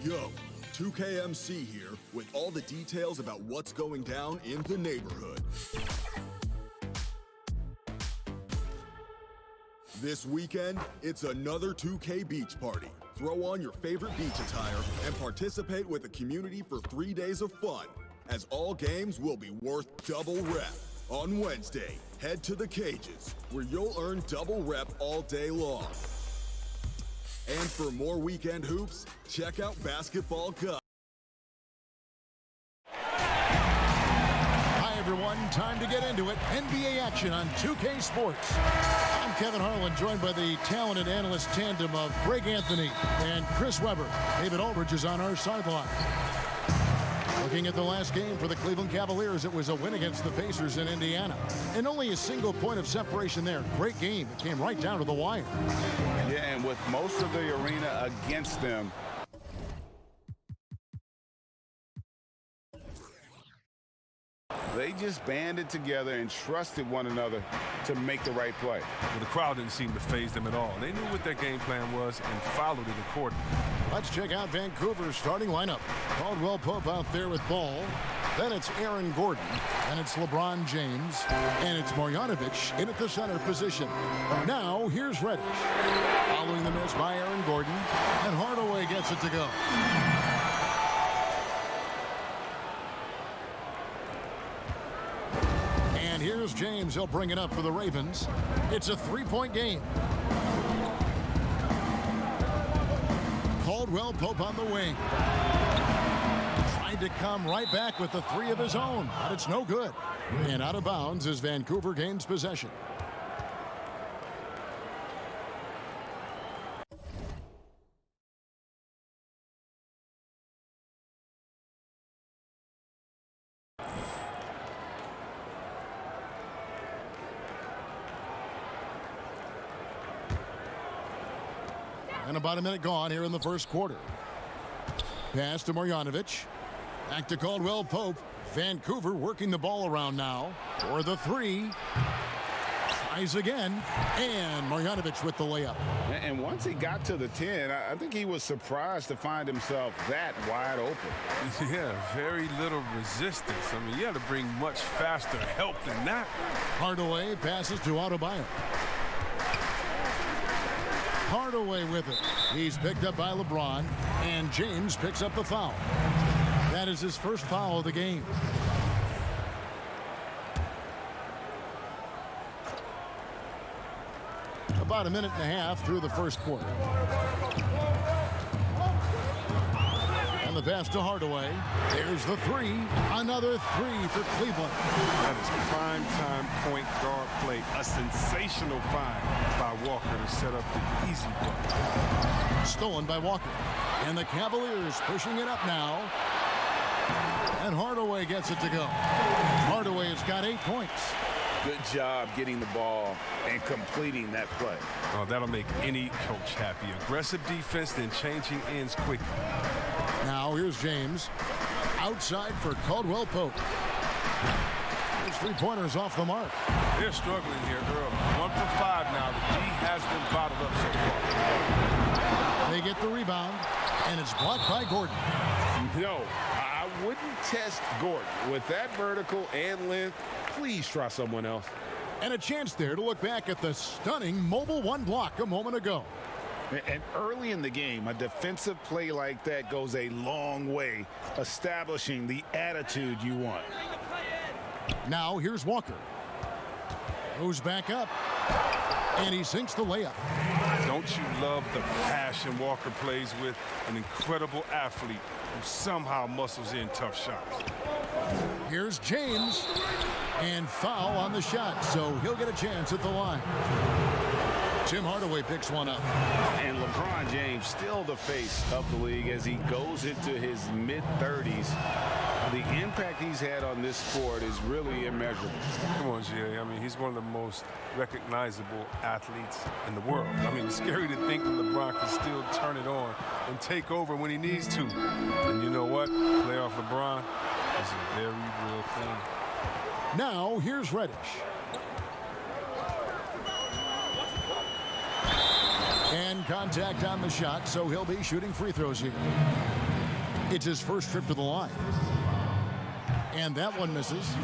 Yo, 2KMC here with all the details about what's going down in the neighborhood. This weekend, it's another 2K beach party. Throw on your favorite beach attire and participate with the community for 3 days of fun, as all games will be worth double rep. On Wednesday, head to the cages, where you'll earn double rep all day long. And for more weekend hoops, check out Basketball Guide. Hi, everyone. Time to get into it. NBA action on 2K Sports. I'm Kevin Harlan, joined by the talented analyst tandem of Greg Anthony and Chris Webber. David Aldridge is on our sideline. Looking at the last game for the Cleveland Cavaliers, it was a win against the Pacers in Indiana. And only a single point of separation there. Great game. It came right down to the wire. Yeah, and with most of the arena against them, they just banded together and trusted one another to make the right play. Well, the crowd didn't seem to faze them at all. They knew what their game plan was and followed it accordingly. Let's check out Vancouver's starting lineup. Caldwell Pope out there with ball. Then it's Aaron Gordon. And it's LeBron James. And it's Marjanovic in at the center position. Now, here's Reddish. Following the miss by Aaron Gordon. And Hardaway gets it to go. And here's James. He'll bring it up for the Ravens. It's a three-point game. Caldwell Pope on the wing. Tried to come right back with the three of his own, but it's no good. And out of bounds is Vancouver gains possession. And about a minute gone here in the first quarter. Pass to Marjanovic. Back to Caldwell Pope. Vancouver working the ball around now for the three. Tries again. And Marjanovic with the layup. And once he got to the 10, I think he was surprised to find himself that wide open. Yeah, very little resistance. I mean, you had to bring much faster help than that. Hardaway passes to Adebayo. Hardaway with it. He's picked up by LeBron, and James picks up the foul. That is his first foul of the game. About a minute and a half through the first quarter. And the pass to Hardaway. There's the three. Another three for Cleveland. That is prime-time point guard play. A sensational find by Walker to set up the easy bucket. Stolen by Walker. And the Cavaliers pushing it up now. And Hardaway gets it to go. Hardaway has got 8 points. Good job getting the ball and completing that play. Oh, that'll make any coach happy. Aggressive defense, then changing ends quickly. Now here's James. Outside for Caldwell Pope. His three-pointers off the mark. They're struggling here early. 1 for 5 now. The D has been bottled up so far. They get the rebound, and it's blocked by Gordon. No, I wouldn't test Gordon. With that vertical and length, please try someone else. And a chance there to look back at the stunning mobile one block a moment ago. And early in the game, a defensive play like that goes a long way, establishing the attitude you want. Now here's Walker. Goes back up. And he sinks the layup. Don't you love the passion Walker plays with? An incredible athlete who somehow muscles in tough shots. Here's James. And foul on the shot, so he'll get a chance at the line. Tim Hardaway picks one up. And LeBron James still the face of the league as he goes into his mid-30s. The impact he's had on this sport is really immeasurable. Come on, Jay. I mean, he's one of the most recognizable athletes in the world. I mean, it's scary to think that LeBron can still turn it on and take over when he needs to. And you know what? Playoff LeBron is a very real thing. Now, here's Reddish. And contact on the shot, so he'll be shooting free throws here. It's his first trip to the line. And that one misses.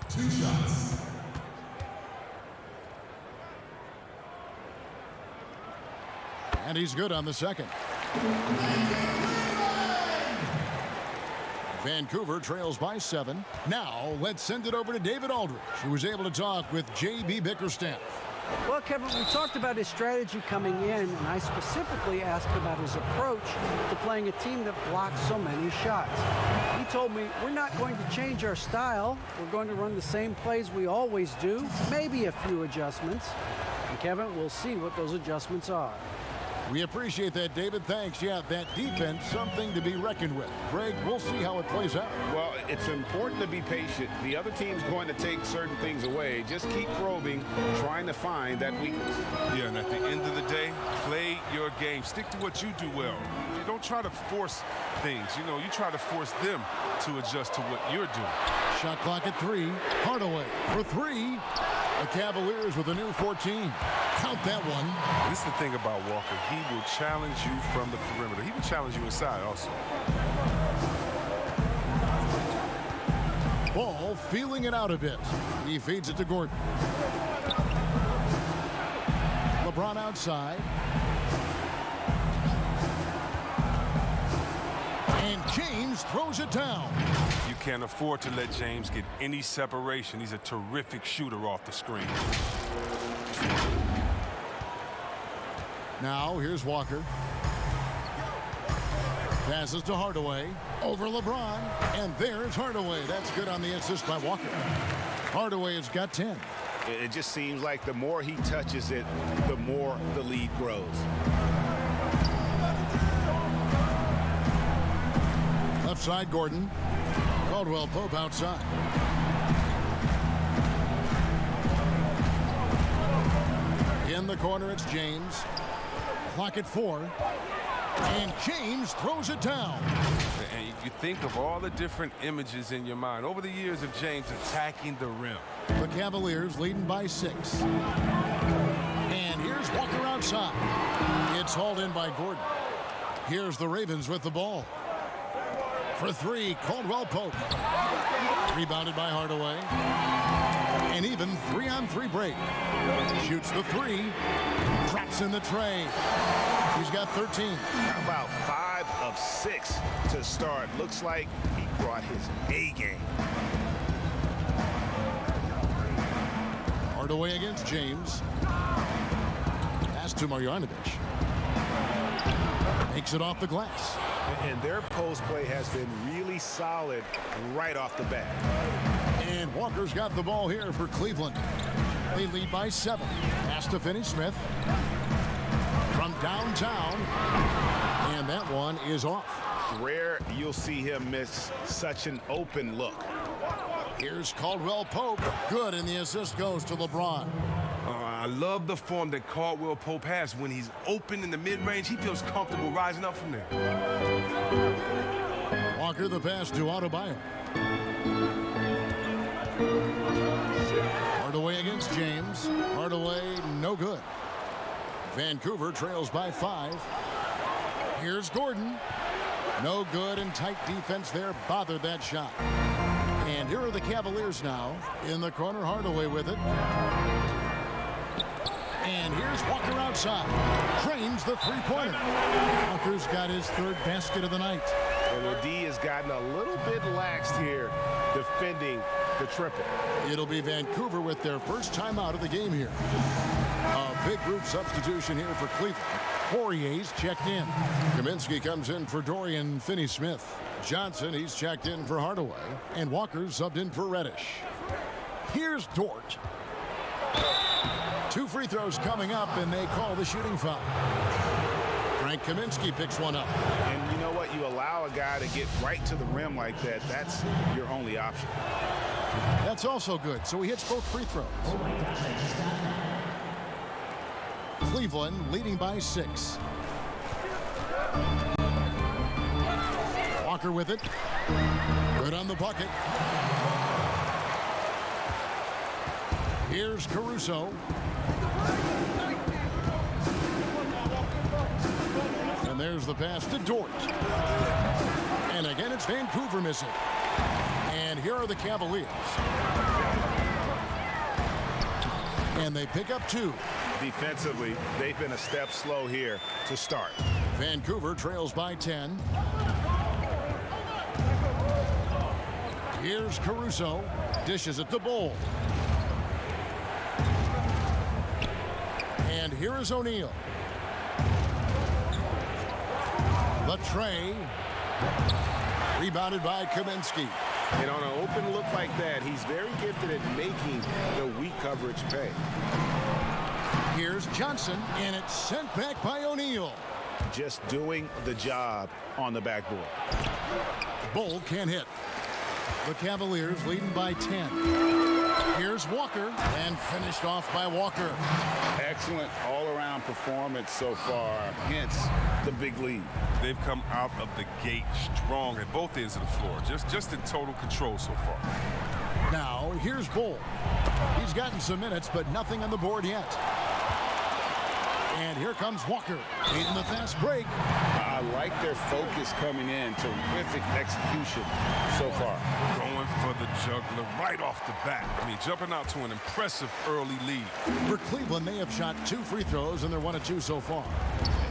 2 shots. And he's good on the second. Vancouver trails by 7. Now, let's send it over to David Aldridge, who was able to talk with J.B. Bickerstaff. Well, Kevin, we talked about his strategy coming in, and I specifically asked about his approach to playing a team that blocks so many shots. He told me, we're not going to change our style. We're going to run the same plays we always do, maybe a few adjustments. And, Kevin, we'll see what those adjustments are. We appreciate that, David. Thanks. Yeah, that defense, something to be reckoned with. Greg, we'll see how it plays out. Well, it's important to be patient. The other team's going to take certain things away. Just keep probing, trying to find that weakness. Yeah, and at the end of the day, play your game. Stick to what you do well. You don't try to force things. You know, you try to force them to adjust to what you're doing. Shot clock at 3. Hardaway for 3. The Cavaliers with a new 14. Count that one. This is the thing about Walker. He will challenge you from the perimeter. He will challenge you inside also. Ball feeling it out a bit. He feeds it to Gordon. LeBron outside. And James throws it down. You can't afford to let James get any separation. He's a terrific shooter off the screen. Now, here's Walker. Passes to Hardaway. Over LeBron. And there's Hardaway. That's good on the assist by Walker. Hardaway has got 10. It just seems like the more he touches it, the more the lead grows. Left side, Gordon. Caldwell Pope outside. In the corner, it's James. Clock at 4. And James throws it down. And you think of all the different images in your mind over the years of James attacking the rim. The Cavaliers leading by 6. And here's Walker outside. It's hauled in by Gordon. Here's the Ravens with the ball. For 3, Caldwell Pope. Rebounded by Hardaway. An even 3-on-3 break. Shoots the 3. Drops in the tray. He's got 13. How about 5 of 6 to start? Looks like he brought his A game. Hardaway against James. Pass to Marjanovic. Makes it off the glass. And their post play has been really solid right off the bat. And Walker's got the ball here for Cleveland. They lead by 7. Pass to Finney-Smith. From downtown. And that one is off. Rare you'll see him miss such an open look. Here's Caldwell Pope. Good, and the assist goes to LeBron. I love the form that Caldwell Pope has. When he's open in the mid-range, he feels comfortable rising up from there. Walker the pass to Adebayo. Hardaway against James. Hardaway no good. Vancouver trails by 5. Here's Gordon. No good, and tight defense there bothered that shot. And here are the Cavaliers now. In the corner, Hardaway with it. And here's Walker outside. Drains the three-pointer. Walker's got his 3rd basket of the night. And the D has gotten a little bit laxed here defending the triple. It'll be Vancouver with their first time out of the game here. A big group substitution here for Cleveland. Poirier's checked in. Kaminsky comes in for Dorian Finney-Smith. Johnson, he's checked in for Hardaway. And Walker's subbed in for Reddish. Here's Dort. 2 free throws coming up, and they call the shooting foul. Frank Kaminsky picks one up. And you know what? You allow a guy to get right to the rim like that. That's your only option. That's also good, so he hits both free throws. Cleveland leading by 6. Walker with it. Good on the bucket. Here's Caruso. And there's the pass to Dort. And again, it's Vancouver missing. And here are the Cavaliers. And they pick up 2. Defensively, they've been a step slow here to start. Vancouver trails by 10. Here's Caruso. Dishes it to Bull. And here is O'Neal. The tray. Rebounded by Kaminsky. And on an open look like that, he's very gifted at making the weak coverage pay. Here's Johnson, and it's sent back by O'Neal. Just doing the job on the backboard. Bull can't hit. The Cavaliers leading by 10. Here's Walker, and finished off by Walker. Excellent all-around performance so far, hence the big lead. They've come out of the gate strong at both ends of the floor, just in total control so far. Now, here's Bull. He's gotten some minutes, but nothing on the board yet. And here comes Walker, beating the fast break. I like their focus coming in. Terrific execution so far. Going for the juggler right off the bat. I mean, jumping out to an impressive early lead. For Cleveland, they have shot 2 free throws, and they're 1 of 2 so far.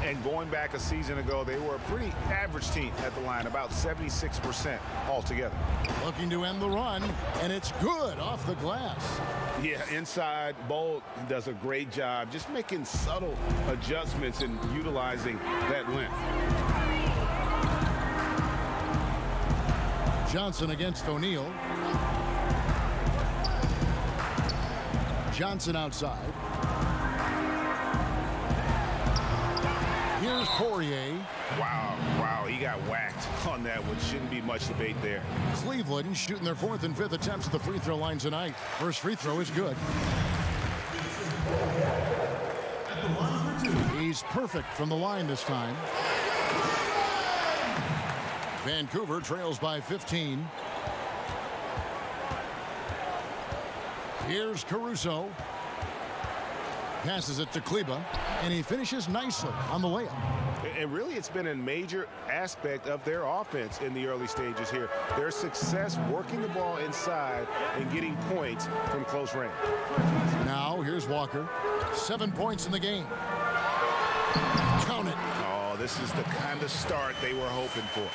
And going back a season ago, they were a pretty average team at the line, about 76% altogether. Looking to end the run, and it's good off the glass. Yeah, inside, Bolt does a great job just making subtle adjustments and utilizing that length. Johnson against O'Neal. Johnson outside. Here's Poirier. Wow, he got whacked on that one. Shouldn't be much debate there. Cleveland shooting their 4th and 5th attempts at the free throw line tonight. First free throw is good. He's perfect from the line this time. Vancouver trails by 15. Here's Caruso. Passes it to Kleba, and he finishes nicely on the layup. And really, it's been a major aspect of their offense in the early stages here. Their success working the ball inside and getting points from close range. Now, here's Walker. 7 points in the game. Count it. Oh, this is the kind of start they were hoping for.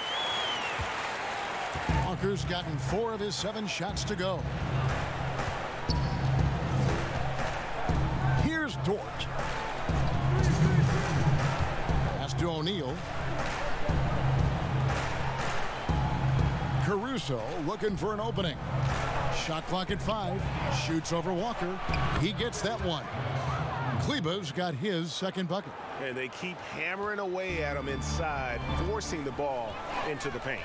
Walker's gotten 4 of his 7 shots to go. Here's Dort. Pass to O'Neal. Caruso looking for an opening. Shot clock at 5. Shoots over Walker. He gets that one. Kleba's got his second bucket. And they keep hammering away at him inside, forcing the ball into the paint.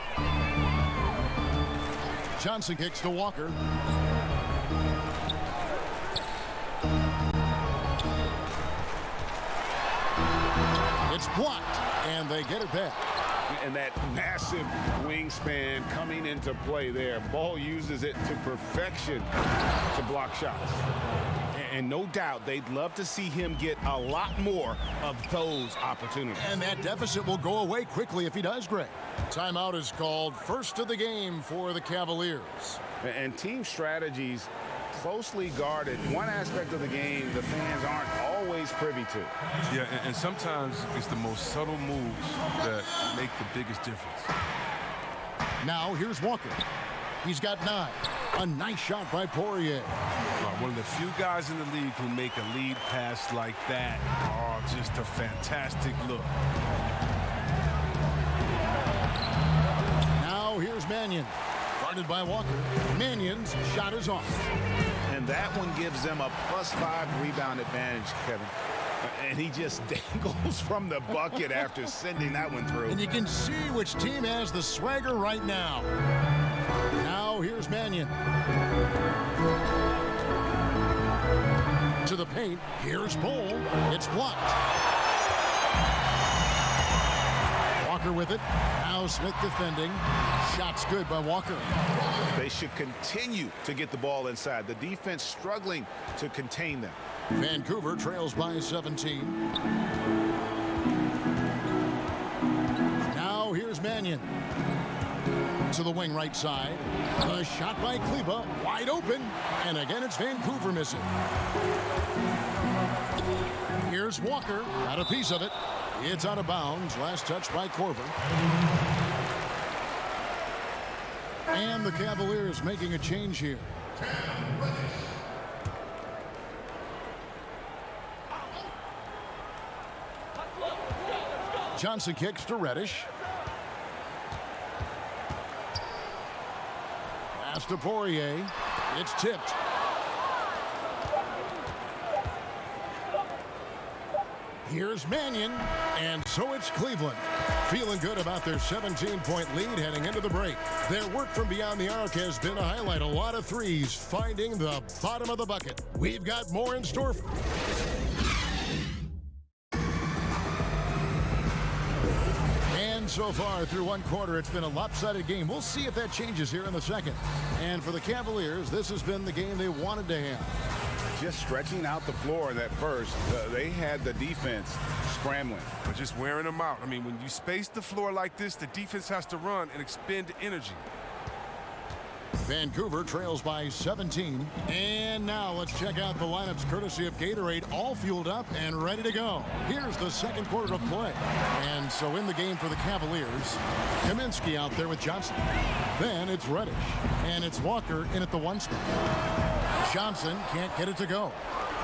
Johnson kicks to Walker. It's blocked, and they get it back. And that massive wingspan coming into play there. Ball uses it to perfection to block shots. And no doubt they'd love to see him get a lot more of those opportunities. And that deficit will go away quickly if he does, Greg. Timeout is called. First of the game for the Cavaliers. And team strategies closely guarded. One aspect of the game the fans aren't always privy to. Yeah, and sometimes it's the most subtle moves that make the biggest difference. Now here's Walker. He's got 9. A nice shot by Poirier. One of the few guys in the league who make a lead pass like that. Oh, just a fantastic look. Now here's Mannion. Guarded by Walker. Mannion's shot is off. And that one gives them a +5 rebound advantage, Kevin. And he just dangles from the bucket after sending that one through. And you can see which team has the swagger right now. Now here's Mannion. To the paint. Here's Bull. It's blocked. Walker with it. Now Smith defending. Shot's good by Walker. They should continue to get the ball inside. The defense struggling to contain them. Vancouver trails by 17. Now here's Mannion. To the wing right side. A shot by Kleba. Wide open. And again, it's Vancouver missing. Here's Walker. Got a piece of it. It's out of bounds. Last touch by Korver. And the Cavaliers making a change here. Johnson kicks to Reddish. Pass to Poirier. It's tipped. Here's Mannion, and so it's Cleveland. Feeling good about their 17-point lead heading into the break. Their work from beyond the arc has been a highlight. A lot of threes, finding the bottom of the bucket. We've got more in store. And so far, through one quarter, it's been a lopsided game. We'll see if that changes here in the second. And for the Cavaliers, this has been the game they wanted to have. Just stretching out the floor in that first, they had the defense scrambling. But just wearing them out. I mean, when you space the floor like this, the defense has to run and expend energy. Vancouver trails by 17. And now let's check out the lineups courtesy of Gatorade, all fueled up and ready to go. Here's the second quarter of play. And so in the game for the Cavaliers, Kaminsky out there with Johnson. Then it's Reddish. And it's Walker in at the 1 spot. Johnson can't get it to go.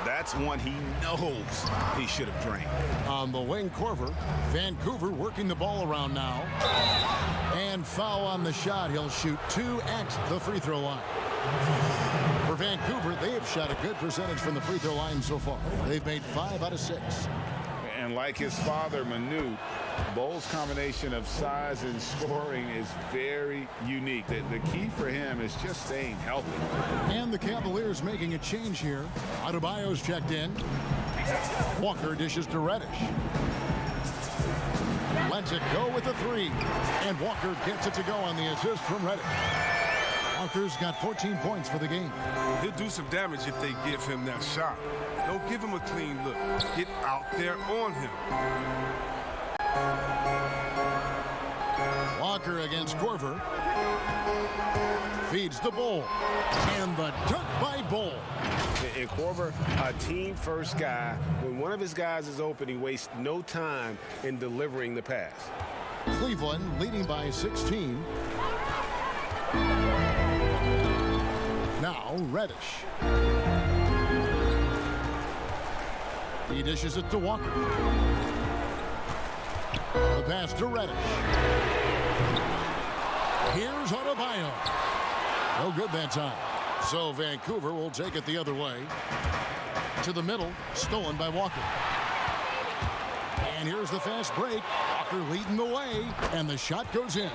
That's one he knows he should have drained. On the wing, Korver. Vancouver working the ball around now. And foul on the shot. He'll shoot 2 at the free throw line. For Vancouver, they have shot a good percentage from the free throw line so far. They've made 5 out of 6. And like his father, Manu, Bull's combination of size and scoring is very unique. The key for him is just staying healthy. And the Cavaliers making a change here. Adebayo's checked in. Walker dishes to Reddish. Lets it go with a three. And Walker gets it to go on the assist from Reddish. Walker's got 14 points for the game. He'll do some damage if they give him that shot. Don't give him a clean look. Get out there on him. Walker against Korver. Feeds the Bull. And the dunk by Bull. And Korver, a team-first guy. When one of his guys is open, he wastes no time in delivering the pass. Cleveland leading by 16. Now Reddish. He dishes it to Walker. The pass to Reddish. Here's Adebayo. No good that time. So Vancouver will take it the other way. To the middle, stolen by Walker. And here's the fast break. Walker leading the way, and the shot goes in.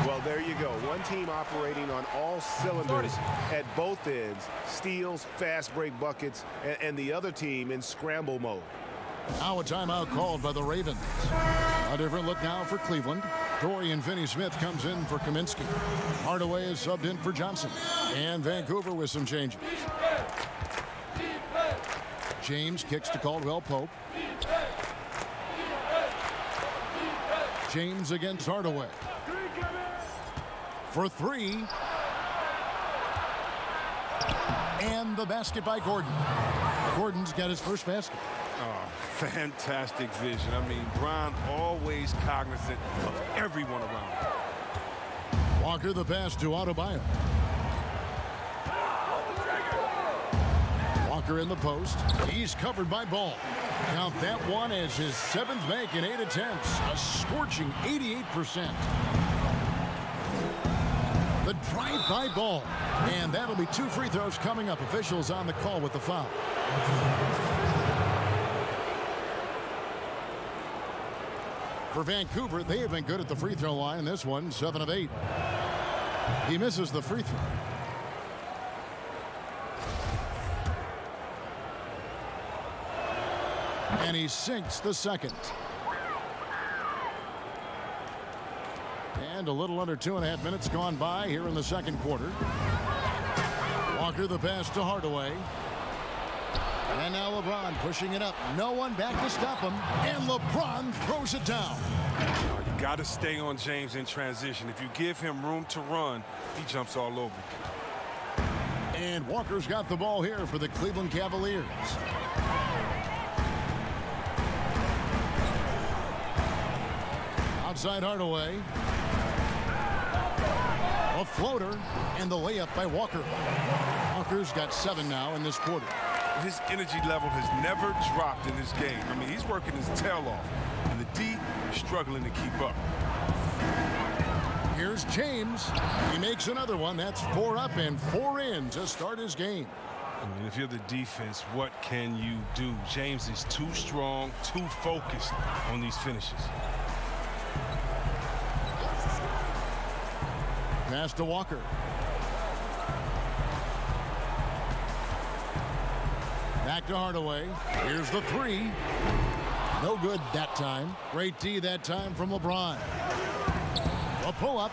Well, there you go. One team operating on all cylinders at both ends. Steals, fast break buckets, and the other team in scramble mode. Now a timeout called by the Ravens. A different look now for Cleveland. Dorian Finney-Smith comes in for Kaminsky. Hardaway is subbed in for Johnson. And Vancouver with some changes. James kicks to Caldwell Pope. James against Hardaway. For three. And the basket by Gordon. Gordon's got his first basket. Oh, fantastic vision. I mean, Bron always cognizant of everyone around him. Walker the pass to Adebayo. Walker in the post. He's covered by Ball. Count that one as his 7th make in 8 attempts. A scorching 88%. The drive by Ball. And that'll be 2 free throws coming up. Officials on the call with the foul. For Vancouver, they have been good at the free throw line in this one, 7 of 8. He misses the free throw. And he sinks the second. And a little under 2.5 minutes gone by here in the second quarter. Walker the pass to Hardaway. And now LeBron pushing it up. No one back to stop him. And LeBron throws it down. You got to stay on James in transition. If you give him room to run, he jumps all over. And Walker's got the ball here for the Cleveland Cavaliers. Outside Hardaway. A floater and the layup by Walker. Walker's got 7 now in this quarter. His energy level has never dropped in this game. I mean, he's working his tail off. And the D is struggling to keep up. Here's James. He makes another one. That's 4 up and 4 in to start his game. I mean, if you're the defense, what can you do? James is too strong, too focused on these finishes. Pass to Walker. Back to Hardaway. Here's the 3. No good that time. Great D that time from LeBron. A pull-up.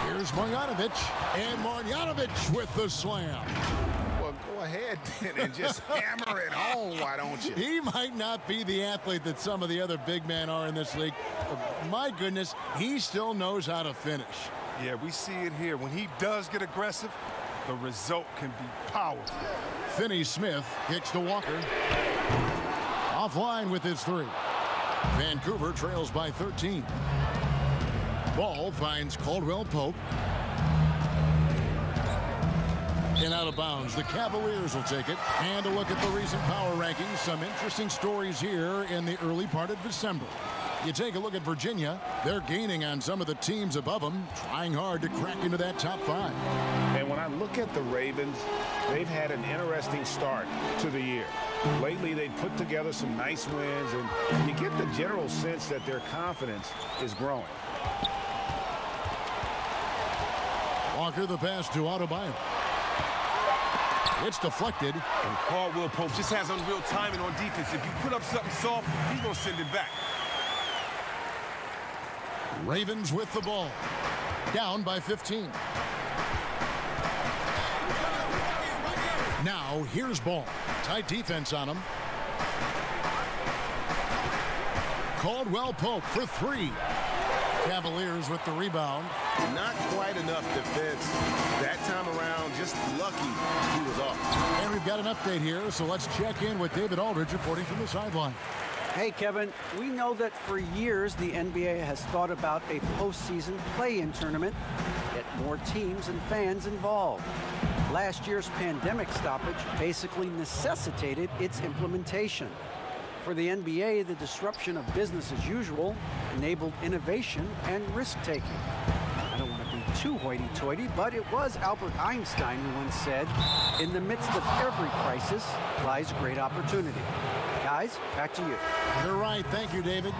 Here's Marjanovic. And Marjanovic with the slam. Well, go ahead and just hammer it home, why don't you? He might not be the athlete that some of the other big men are in this league. My goodness, he still knows how to finish. Yeah, we see it here. When he does get aggressive, the result can be powerful. Finney-Smith kicks to Walker. Offline with his 3. Vancouver trails by 13. Ball finds Caldwell Pope. And out of bounds. The Cavaliers will take it. And a look at the recent power rankings. Some interesting stories here in the early part of December. You take a look at Virginia. They're gaining on some of the teams above them, trying hard to crack into that top 5. And when I look at the Ravens, they've had an interesting start to the year. Lately, they've put together some nice wins, and you get the general sense that their confidence is growing. Walker the pass to Adebayo. It's deflected. And Caldwell Pope just has unreal timing on defense. If you put up something soft, he's going to send it back. Ravens with the ball. Down by 15. Now, here's ball. Tight defense on him. Caldwell Pope for three. Cavaliers with the rebound. Not quite enough defense that time around. Just lucky he was off. And we've got an update here, so let's check in with David Aldridge reporting from the sideline. Hey, Kevin, we know that for years the NBA has thought about a postseason play-in tournament, get more teams and fans involved. Last year's pandemic stoppage basically necessitated its implementation. For the NBA, the disruption of business as usual enabled innovation and risk-taking. I don't want to be too hoity-toity, but it was Albert Einstein who once said, "In the midst of every crisis lies great opportunity." Guys, back to you. You're right. Thank you, David.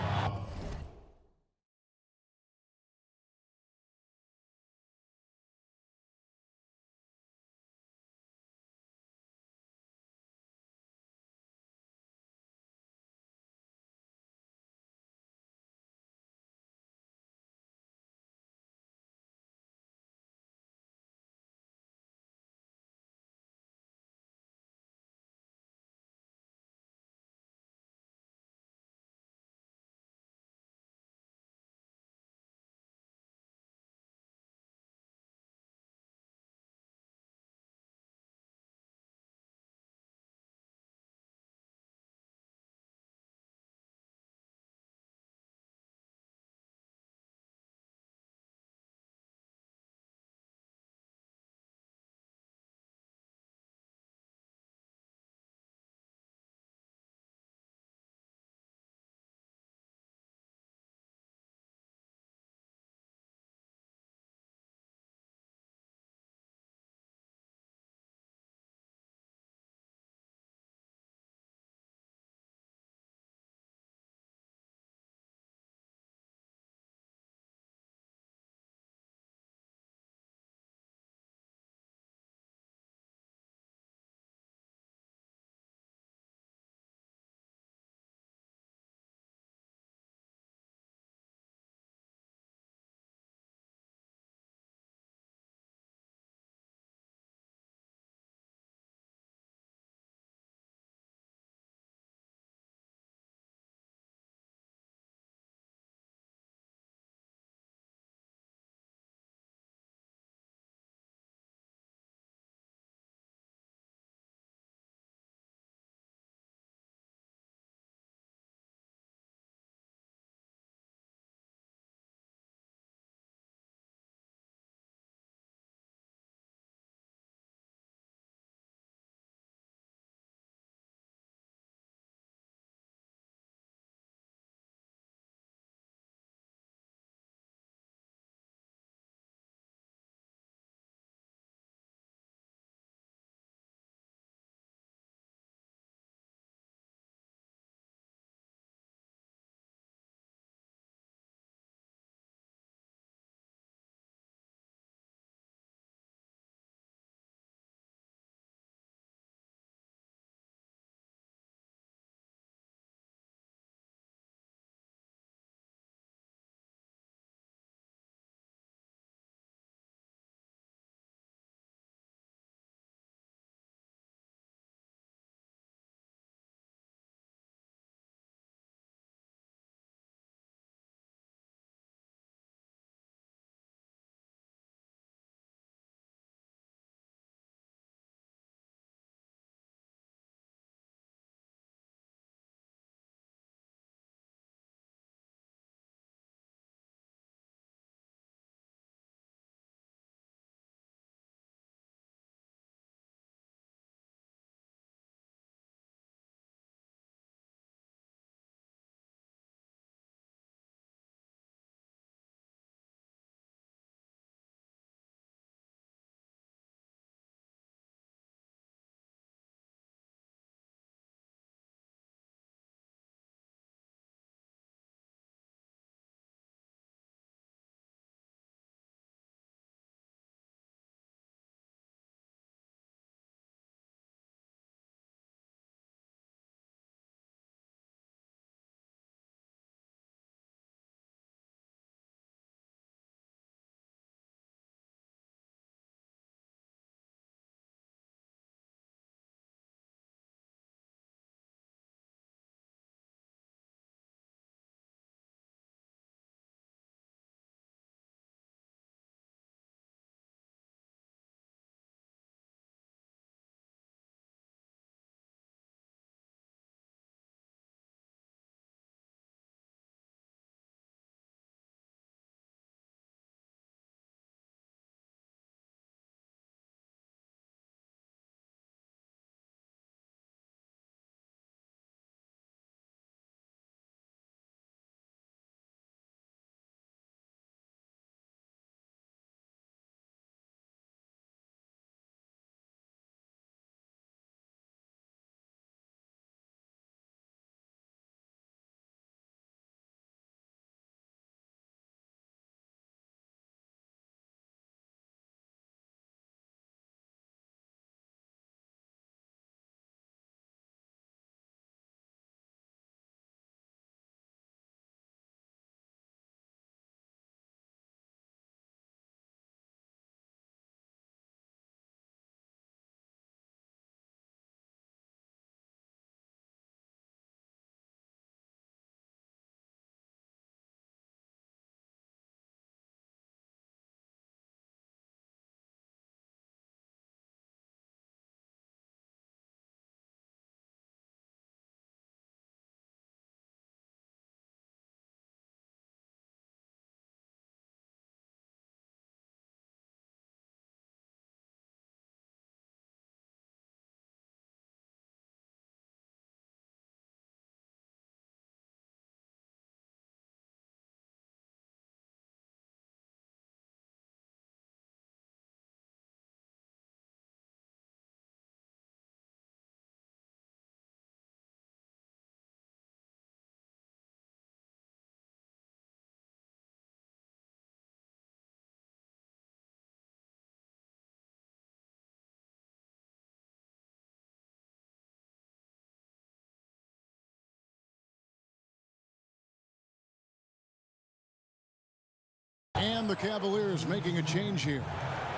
And the Cavaliers making a change here.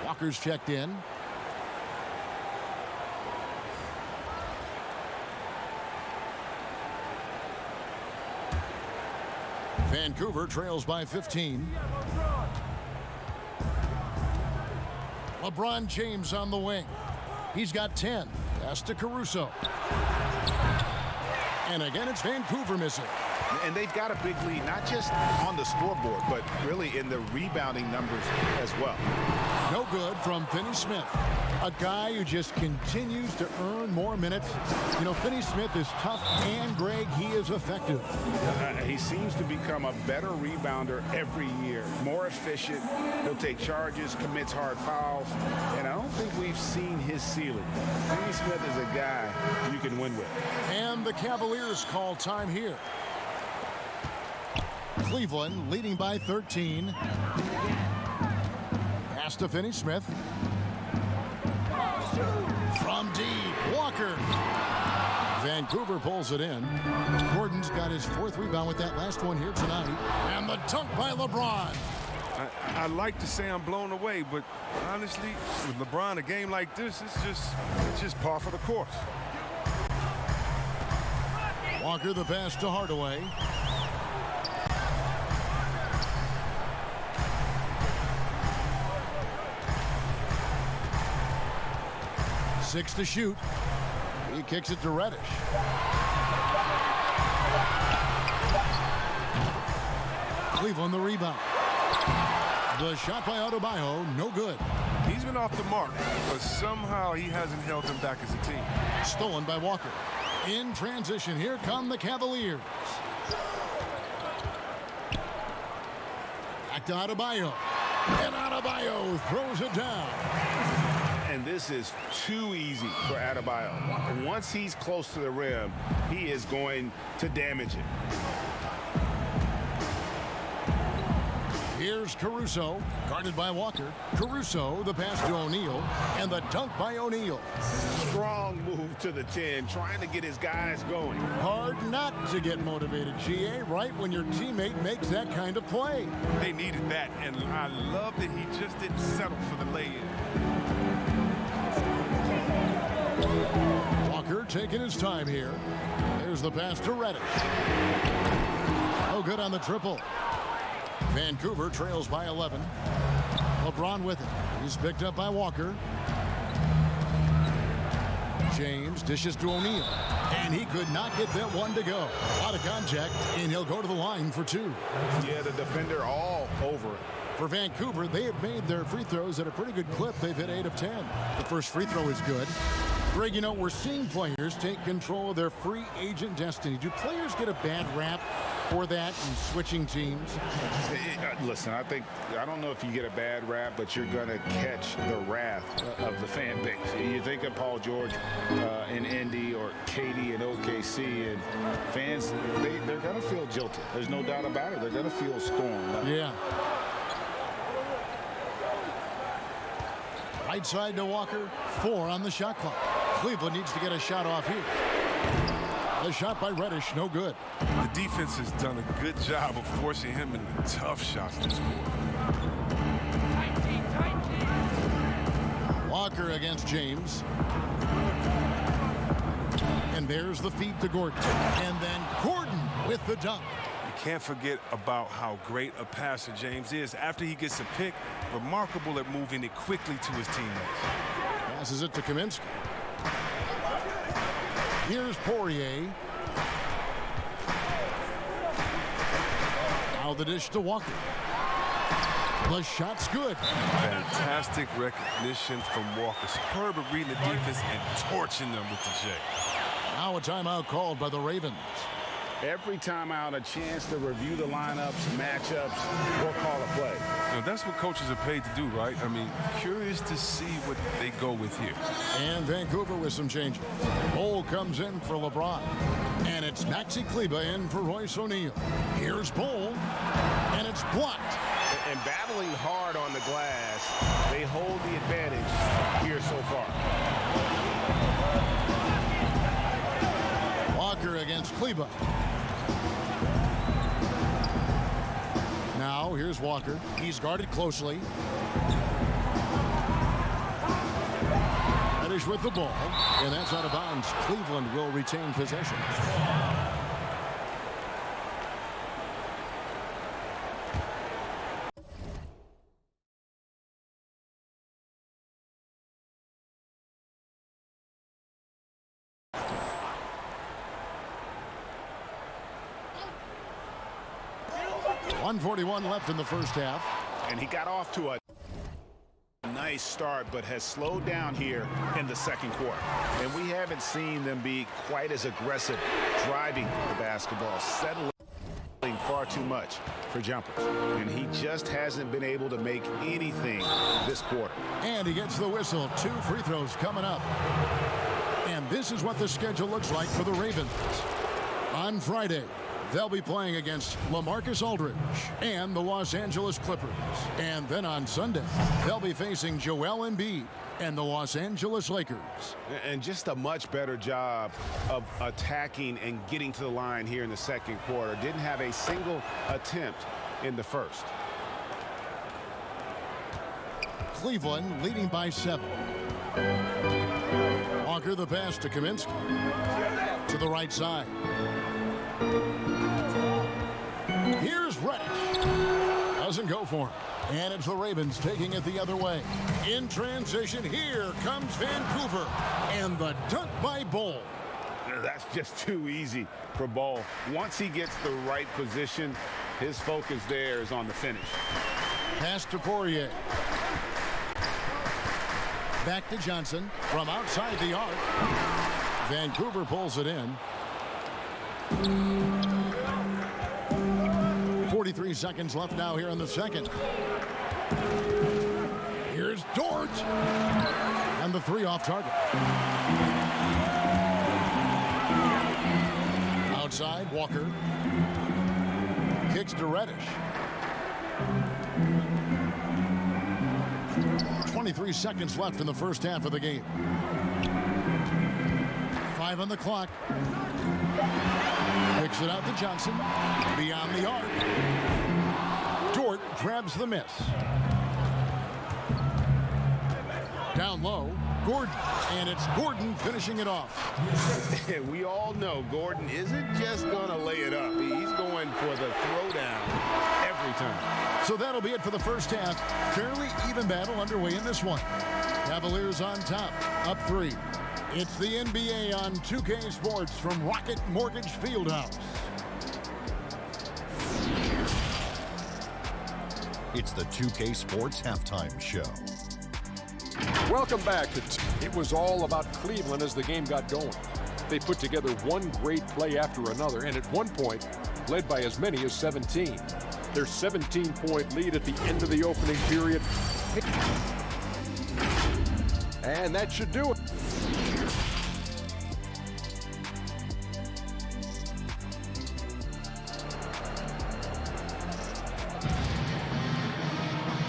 Walker's checked in. Vancouver trails by 15. LeBron James on the wing. He's got 10. Pass to Caruso. And again, it's Vancouver missing. And they've got a big lead, not just on the scoreboard, but really in the rebounding numbers as well. No good from Finney-Smith, a guy who just continues to earn more minutes. You know, Finney-Smith is tough, and Greg, he is effective. He seems to become a better rebounder every year, more efficient. He'll take charges, commits hard fouls, and I don't think we've seen his ceiling. Finney-Smith is a guy you can win with. And the Cavaliers call time here. Cleveland leading by 13. Pass to Finney-Smith. From deep, Walker. Vancouver pulls it in. Gordon's got his 4th rebound with that last one here tonight. And the dunk by LeBron. I like to say I'm blown away, but honestly, with LeBron, a game like this, it's just par for the course. Walker the pass to Hardaway. Six to shoot. He kicks it to Reddish. Cleveland the rebound. The shot by Adebayo, no good. He's been off the mark, but somehow he hasn't held them back as a team. Stolen by Walker. In transition, here come the Cavaliers. Back to Adebayo. And Adebayo throws it down. And this is too easy for Adebayo. Once he's close to the rim, he is going to damage it. Here's Caruso, guarded by Walker. Caruso, the pass to O'Neal, and the dunk by O'Neal. Strong move to the 10, trying to get his guys going. Hard not to get motivated, GA, right when your teammate makes that kind of play. They needed that, and I love that he just didn't settle for the lay-in. Walker taking his time here. There's the pass to Reddish. Oh, good on the triple. Vancouver trails by 11. LeBron with it. He's picked up by Walker. James dishes to O'Neal. And he could not get that one to go. A lot of contact, and he'll go to the line for 2. Yeah, the defender all over it. For Vancouver, they have made their free throws at a pretty good clip. They've hit 8 of 10. The first free throw is good. Greg, you know, we're seeing players take control of their free agent destiny. Do players get a bad rap for that and switching teams? Listen, I don't know if you get a bad rap, but you're going to catch the wrath of the fan base. You think of Paul George in Indy or KD in OKC, and fans, they're going to feel jilted. There's no doubt about it. They're going to feel stormed. Yeah. Right side to Walker, 4 on the shot clock. Cleveland needs to get a shot off here. A shot by Reddish, no good. The defense has done a good job of forcing him into tough shots this quarter. Walker against James. And there's the feed to Gordon. And then Gordon with the dunk. You can't forget about how great a passer James is. After he gets a pick, remarkable at moving it quickly to his teammates. Passes it to Kaminsky. Here's Poirier. Now the dish to Walker. The shot's good. Fantastic recognition from Walker. Superb at reading the defense and torching them with the J. Now a timeout called by the Ravens. Every timeout, a chance to review the lineups, matchups, or call a play. You know, that's what coaches are paid to do, right? I mean, curious to see what they go with here. And Vancouver with some changes. Bol comes in for LeBron. And it's Maxi Kleber in for Royce O'Neal. Here's Bol. And it's blocked. And battling hard on the glass, they hold the advantage here so far. Walker against Kleber. Now go. Here's Walker. He's guarded closely. Reddish with the ball, and that's out of bounds. Cleveland will retain possession. .141 left in the first half. And he got off to a nice start, but has slowed down here in the second quarter. And we haven't seen them be quite as aggressive driving the basketball, settling far too much for jumpers. And he just hasn't been able to make anything this quarter. And he gets the whistle. 2 free throws coming up. And this is what the schedule looks like for the Ravens. On Friday, they'll be playing against LaMarcus Aldridge and the Los Angeles Clippers. And then on Sunday, they'll be facing Joel Embiid and the Los Angeles Lakers. And just a much better job of attacking and getting to the line here in the second quarter. Didn't have a single attempt in the first. Cleveland leading by 7. Walker the pass to Kaminsky. To the right side. Here's Reddish. Doesn't go for him. And it's the Ravens taking it the other way. In transition, here comes Vancouver. And the dunk by Ball. That's just too easy for Ball. Once he gets the right position, his focus there is on the finish. Pass to Poirier. Back to Johnson from outside the arc. Vancouver pulls it in. 43 seconds left now here in the second. Here's Dort. And the 3 off target. Outside, Walker. Kicks to Reddish. 23 seconds left in the first half of the game. 5 on the clock. Kicks it out to Johnson. Beyond the arc. Dort grabs the miss. Down low, Gordon. And it's Gordon finishing it off. We all know Gordon isn't just going to lay it up. He's going for the throwdown every time. So that'll be it for the first half. Fairly even battle underway in this one. Cavaliers on top, up 3. It's the NBA on 2K Sports from Rocket Mortgage Fieldhouse. It's the 2K Sports Halftime Show. Welcome back. It was all about Cleveland as the game got going. They put together one great play after another, and at one point, led by as many as 17. Their 17-point lead at the end of the opening period. And that should do it.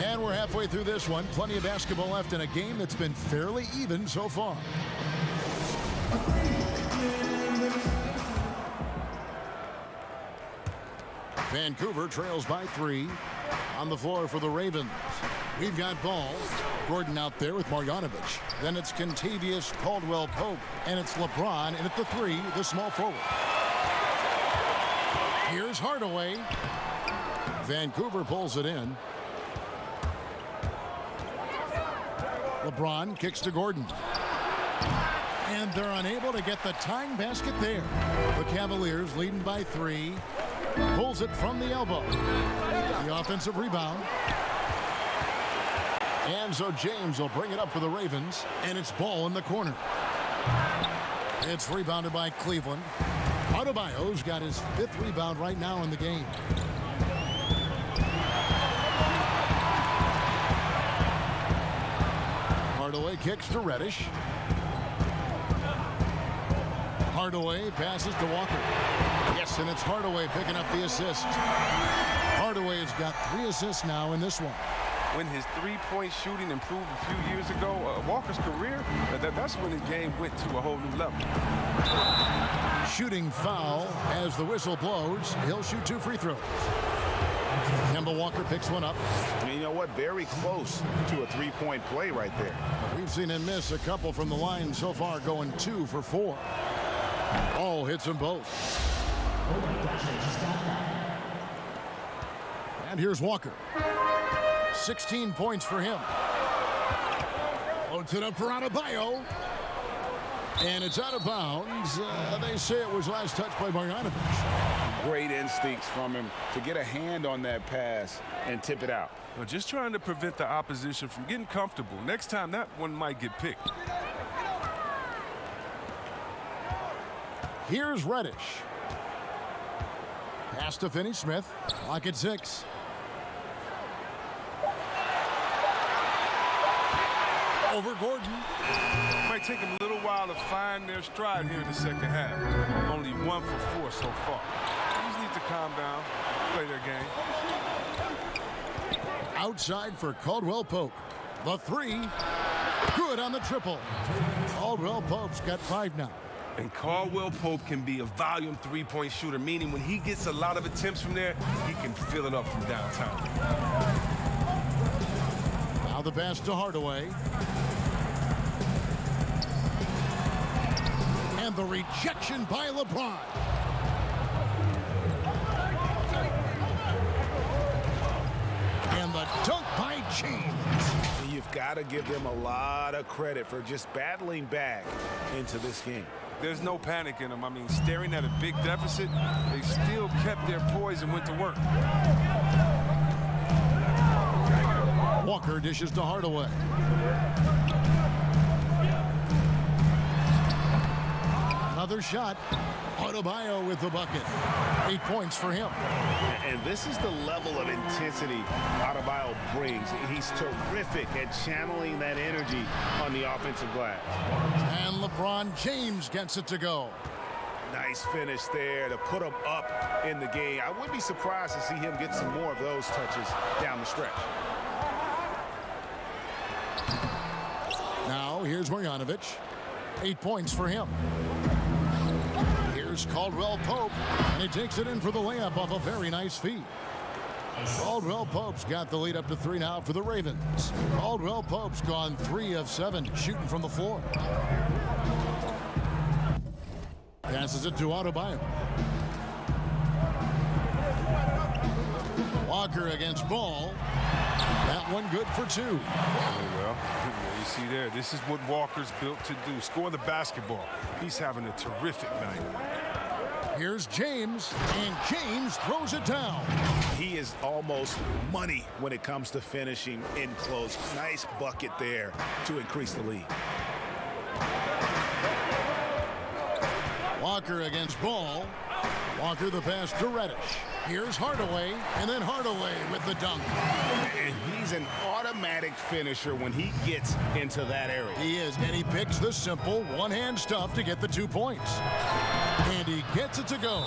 And we're halfway through this one. Plenty of basketball left in a game that's been fairly even so far. Vancouver trails by 3. On the floor for the Ravens. We've got Ball. Gordon out there with Marjanovic. Then it's Kentavious Caldwell-Pope. And it's LeBron. And at the 3, the small forward. Here's Hardaway. Vancouver pulls it in. LeBron kicks to Gordon. And they're unable to get the tying basket there. The Cavaliers leading by 3. Pulls it from the elbow. The offensive rebound. And so James will bring it up for the Ravens. And it's Ball in the corner. It's rebounded by Cleveland. Adebayo's got his 5th rebound right now in the game. Hardaway kicks to Reddish. Hardaway passes to Walker. Yes, and it's Hardaway picking up the assist. Hardaway has got 3 assists now in this one. When his three-point shooting improved a few years ago, Walker's career, that's when his game went to a whole new level. Shooting foul as the whistle blows. He'll shoot 2 free throws. Kemba Walker picks one up. And you know what? Very close to a three-point play right there. We've seen him miss a couple from the line so far, going 2 for 4. Ball hits them both. And here's Walker. 16 points for him. Loads it up for Adebayo. And it's out of bounds. They say it was last touched by Bogdanovic. Great instincts from him to get a hand on that pass and tip it out. Well, just trying to prevent the opposition from getting comfortable. Next time, that one might get picked. Here's Reddish. Pass to Finney-Smith. Clock at 6. Over Gordon. It might take them a little while to find their stride here in the second half. Only 1 for 4 so far. They just need to calm down, play their game. Outside for Caldwell Pope. The 3. Good on the triple. Caldwell Pope's got 5 now. And Caldwell Pope can be a volume three-point shooter, meaning when he gets a lot of attempts from there, he can fill it up from downtown. Now the pass to Hardaway. And the rejection by LeBron. And the dunk by James. You've got to give them a lot of credit for just battling back into this game. There's no panic in them. I mean, staring at a big deficit, they still kept their poise and went to work. Walker dishes to Hardaway. Another shot. Adebayo with the bucket. 8 points for him. And this is the level of intensity Adebayo brings. He's terrific at channeling that energy on the offensive glass. And LeBron James gets it to go. Nice finish there to put him up in the game. I wouldn't be surprised to see him get some more of those touches down the stretch. Now here's Bogdanovic. 8 points for him. Here's Caldwell Pope, and he takes it in for the layup off a very nice feed. Caldwell Pope's got the lead up to 3 now for the Ravens. Caldwell Pope's gone 3 of 7 shooting from the floor. Passes it to Adebayo. Walker against Ball. That one good for 2. Well, you see there, this is what Walker's built to do. Score the basketball. He's having a terrific night. Here's James, and James throws it down. He is almost money when it comes to finishing in close. Nice bucket there to increase the lead. Walker against Ball. Walker the pass to Reddish. Here's Hardaway, and then Hardaway with the dunk. And he's an automatic finisher when he gets into that area. He is, and he picks the simple one-hand stuff to get the 2 points. And he gets it to go.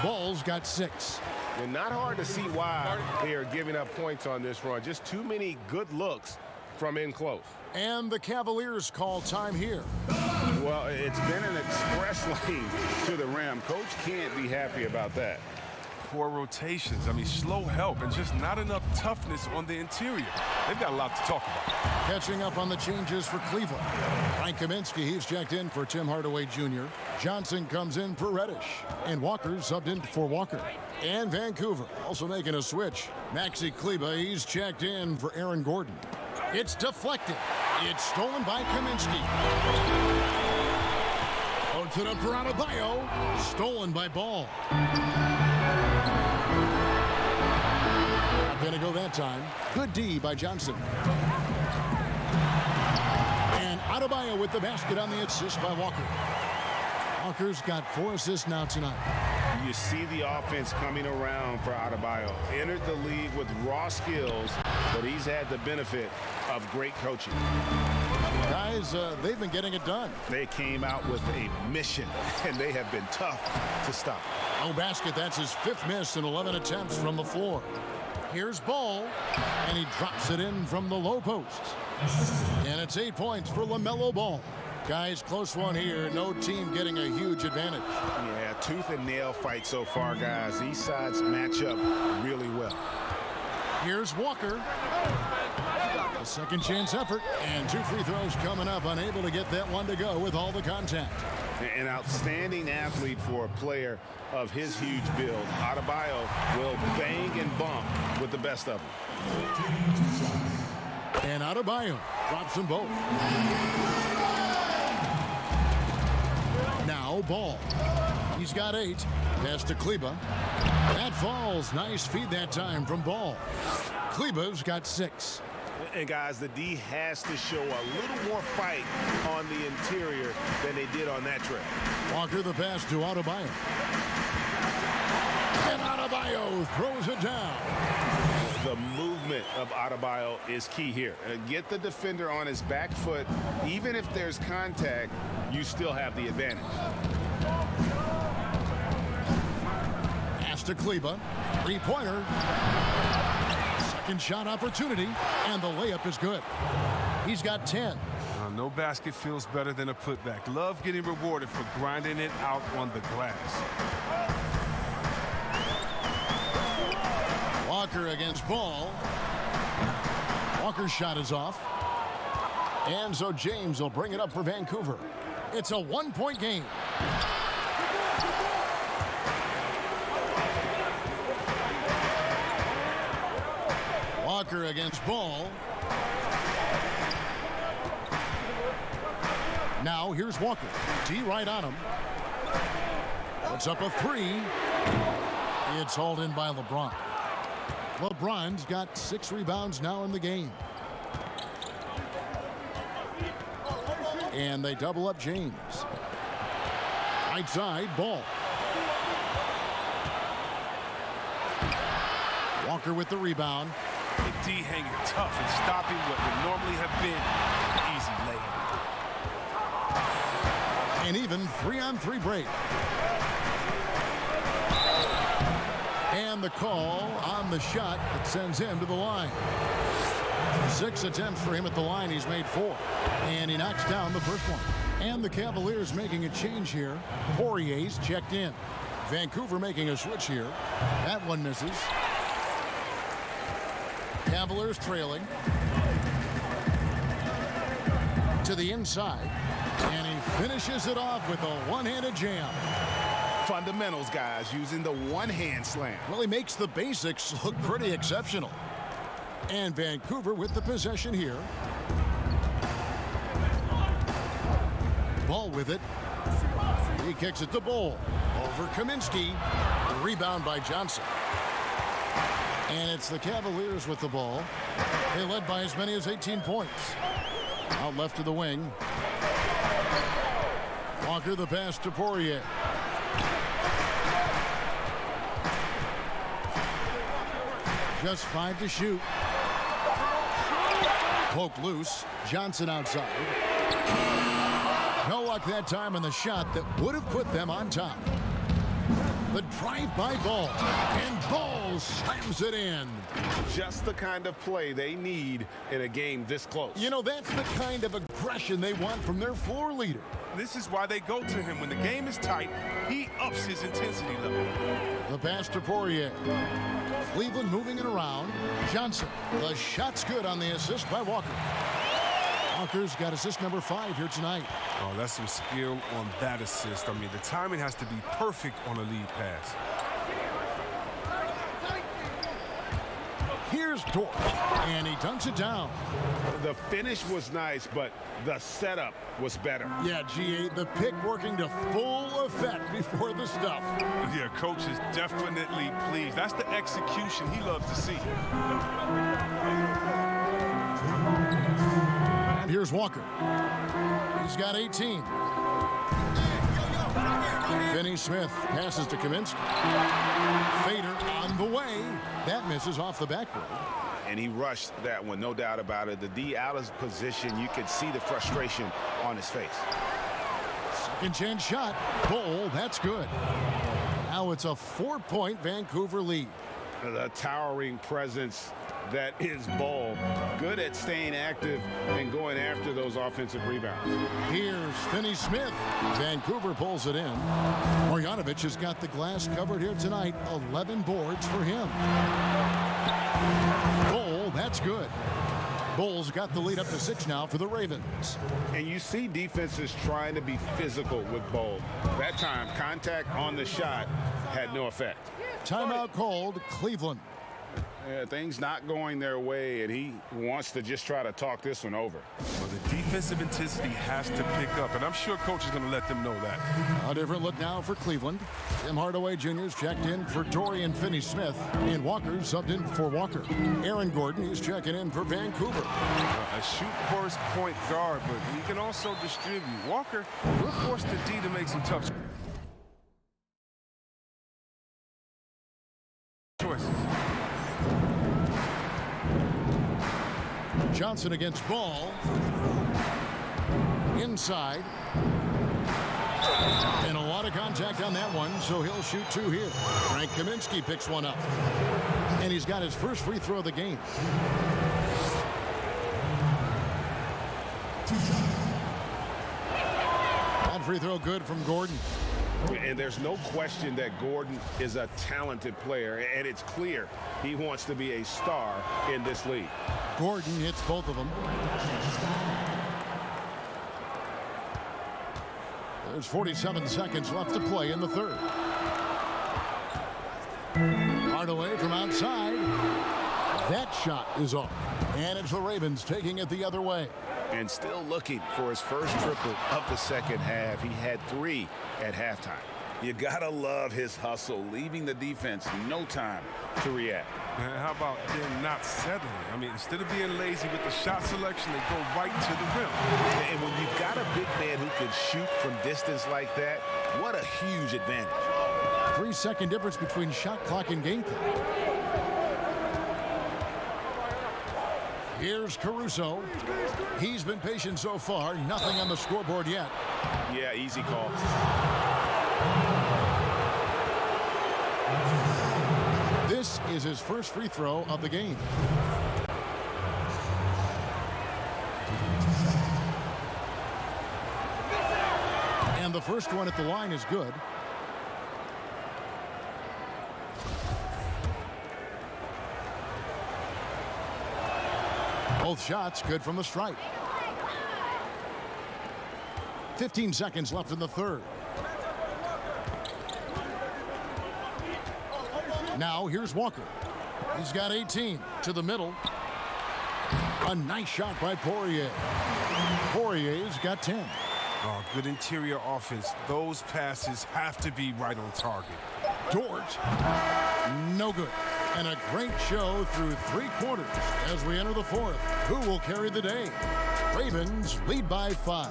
Ball's got 6. And not hard to see why they are giving up points on this run. Just too many good looks from in close. And the Cavaliers call time here. Well, it's been an express lane to the rim. Coach can't be happy about that. Poor rotations. I mean, slow help and just not enough toughness on the interior. They've got a lot to talk about. Catching up on the changes for Cleveland. Frank Kaminsky, he's checked in for Tim Hardaway Jr. Johnson comes in for Reddish. And Walker subbed in for Walker. And Vancouver also making a switch. Maxi Kleber, he's checked in for Aaron Gordon. It's deflected. It's stolen by Kaminsky. Puts it up for Adebayo. Stolen by Ball. Not going to go that time. Good D by Johnson. And Adebayo with the basket on the assist by Walker. Walker's got 4 assists now tonight. You see the offense coming around for Adebayo. Entered the league with raw skills, but he's had the benefit of great coaching. Guys, they've been getting it done. They came out with a mission, and they have been tough to stop. No basket. That's his 5th miss in 11 attempts from the floor. Here's Ball, and he drops it in from the low post. And it's 8 points for LaMelo Ball. Guys, close one here. No team getting a huge advantage. Yeah, tooth and nail fight so far, guys. These sides match up really well. Here's Walker. A second chance effort, and 2 free throws coming up. Unable to get that one to go with all the contact. An outstanding athlete for a player of his huge build. Adebayo will bang and bump with the best of them. And Adebayo drops them both. Now Ball. He's got 8. Pass to Kleba. That falls. Nice feed that time from Ball. Kleba's got 6. And guys, the D has to show a little more fight on the interior than they did on that trip. Walker the pass to Adebayo. And Adebayo throws it down. The movement of Adebayo is key here. Get the defender on his back foot. Even if there's contact, you still have the advantage. Pass to Kleba. 3-pointer. Second shot opportunity, and the layup is good. He's got 10. No basket feels better than a putback. Love getting rewarded for grinding it out on the glass. Walker against Ball. Walker's shot is off. And so James will bring it up for Vancouver. It's a 1-point game. Walker against Ball. Now here's Walker. D right on him. Puts up a 3. It's hauled in by LeBron. LeBron's got 6 rebounds now in the game. And they double up James. Right side, Ball. Walker with the rebound. The D hanging tough and stopping what would normally have been an easy layup. And even 3-on-3 break. And the call on the shot that sends him to the line. 6 attempts for him at the line. He's made 4. And he knocks down the first one. And the Cavaliers making a change here. Poirier's checked in. Vancouver making a switch here. That one misses. Cavaliers trailing. To the inside. And he finishes it off with a one-handed jam. Fundamentals, guys, using the one-hand slam. Well, he makes the basics look pretty exceptional. And Vancouver with the possession here. Ball with it. He kicks it to Ball. Over Kaminsky. Rebound by Johnson. And it's the Cavaliers with the ball. They led by as many as 18 points. Out left to the wing. Walker the pass to Poirier. Just 5 to shoot. Poke loose. Johnson outside. No luck that time on the shot that would have put them on top. The drive by Ball. And Ball slams it in. Just the kind of play they need in a game this close. You know, that's the kind of aggression they want from their floor leader. This is why they go to him. When the game is tight, he ups his intensity level. The pass to Poirier. Cleveland moving it around. Johnson. The shot's good on the assist by Walker. Walker's got assist number 5 here tonight. Oh, that's some skill on that assist. I mean, the timing has to be perfect on a lead pass. Here's Dort, and he dunks it down. The finish was nice, but the setup was better. Yeah, G8, the pick working to full effect before the stuff. Yeah, coach is definitely pleased. That's the execution he loves to see. And here's Walker. He's got 18. Finney Smith passes to Kaminsky. Fader on the way. That misses off the backboard. And he rushed that one, no doubt about it. The D out of position, you could see the frustration on his face. Second chance shot. Bowl, that's good. Now it's a 4-point Vancouver lead. The towering presence that is Ball. Good at staying active and going after those offensive rebounds. Here's Finney Smith. Vancouver pulls it in. Marjanovic has got the glass covered here tonight. 11 boards for him. That's good. Bulls got the lead up to 6 now for the Ravens. And you see defenses trying to be physical with Bull. That time, contact on the shot had no effect. Timeout called, Cleveland. Yeah, things not going their way, and he wants to just try to talk this one over. Well, the defensive intensity has to pick up, and I'm sure coach is going to let them know that. A different look now for Cleveland. Tim Hardaway Jr. is checked in for Dorian Finney-Smith. Ian Walker subbed in for Walker. Aaron Gordon is checking in for Vancouver. A shoot-first point guard, but he can also distribute. Walker will force the D to make some tough choices. Johnson against Ball. Inside. And a lot of contact on that one, so he'll shoot 2 here. Frank Kaminsky picks one up. And he's got his first free throw of the game. That free throw good from Gordon. And there's no question that Gordon is a talented player, and it's clear he wants to be a star in this league. Gordon hits both of them. There's 47 seconds left to play in the third. Hardaway from outside. That shot is off. And it's the Ravens taking it the other way. And still looking for his first triple of the second half. He had 3 at halftime. You gotta love his hustle, leaving the defense no time to react. And how about them not settling? I mean, instead of being lazy with the shot selection, they go right to the rim. And when you've got a big man who can shoot from distance like that, what a huge advantage. 3-second difference between shot clock and game clock. Here's Caruso. He's been patient so far. Nothing on the scoreboard yet. Yeah, easy call. This is his first free throw of the game. And the first one at the line is good. Both shots good from the stripe. 15 seconds left in the third. Now here's Walker. He's got 18 to the middle. A nice shot by Poirier. Poirier's got 10. Oh, good interior offense. Those passes have to be right on target. Dort, no good. And a great show through 3 quarters as we enter the fourth. Who will carry the day? Ravens lead by 5.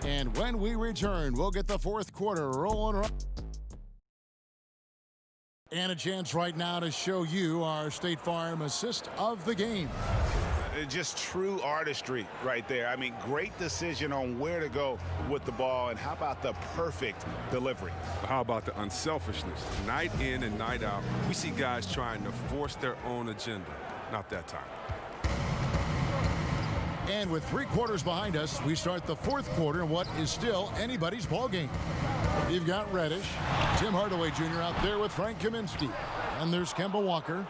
And when we return, we'll get the fourth quarter rolling. And a chance right now to show you our State Farm assist of the game. Just true artistry right there. I mean, great decision on where to go with the ball, and how about the perfect delivery? How about the unselfishness? Night in and night out, we see guys trying to force their own agenda. Not that time. And with 3 quarters behind us, we start the fourth quarter in what is still anybody's ball game. You've got Reddish, Tim Hardaway Jr. out there with Frank Kaminsky. And there's Kemba Walker.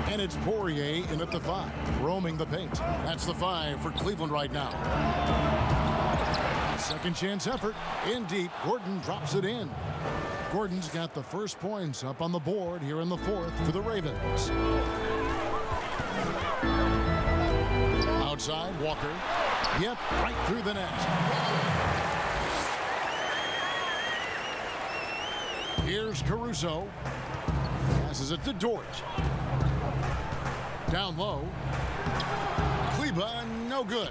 And it's Poirier in at the 5, roaming the paint. That's the 5 for Cleveland right now. Second chance effort. In deep, Gordon drops it in. Gordon's got the first points up on the board here in the fourth for the Ravens. Outside, Walker. Yep, right through the net. Here's Caruso. Passes it to Dort. Down low. Kleba, no good.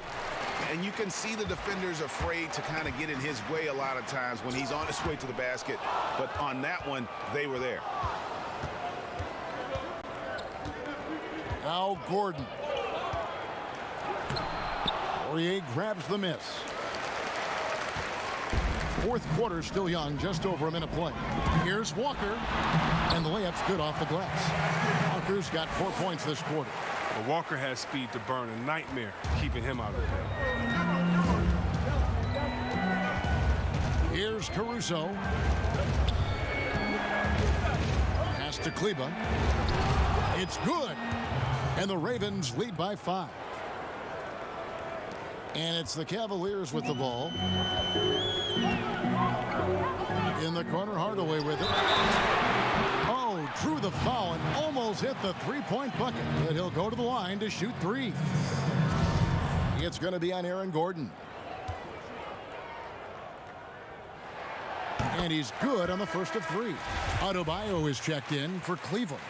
And you can see the defenders afraid to kind of get in his way a lot of times when he's on his way to the basket. But on that one, they were there. Now Gordon. Poirier grabs the miss. Fourth quarter still young, just over a minute play. Here's Walker, and the layup's good off the glass. Walker's got 4 points this quarter. Well, Walker has speed to burn, a nightmare keeping him out of the play. Here's Caruso. Pass to Kleba. It's good. and the Ravens lead by 5. And it's the Cavaliers with the ball. In the corner, Hardaway with it. Oh, drew the foul and almost hit the three-point bucket. But he'll go to the line to shoot 3. It's going to be on Aaron Gordon. And he's good on the first of 3. Adebayo is checked in for Cleveland.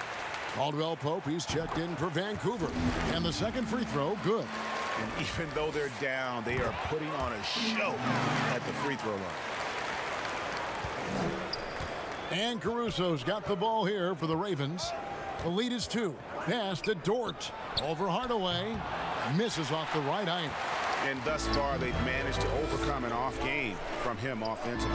Caldwell Pope, he's checked in for Vancouver. And the second free throw, good. And even though they're down, they are putting on a show at the free throw line. And Caruso's got the ball here for the Ravens. The lead is 2. Pass to Dort. Over Hardaway. Misses off the right iron. And thus far, they've managed to overcome an off game from him offensively.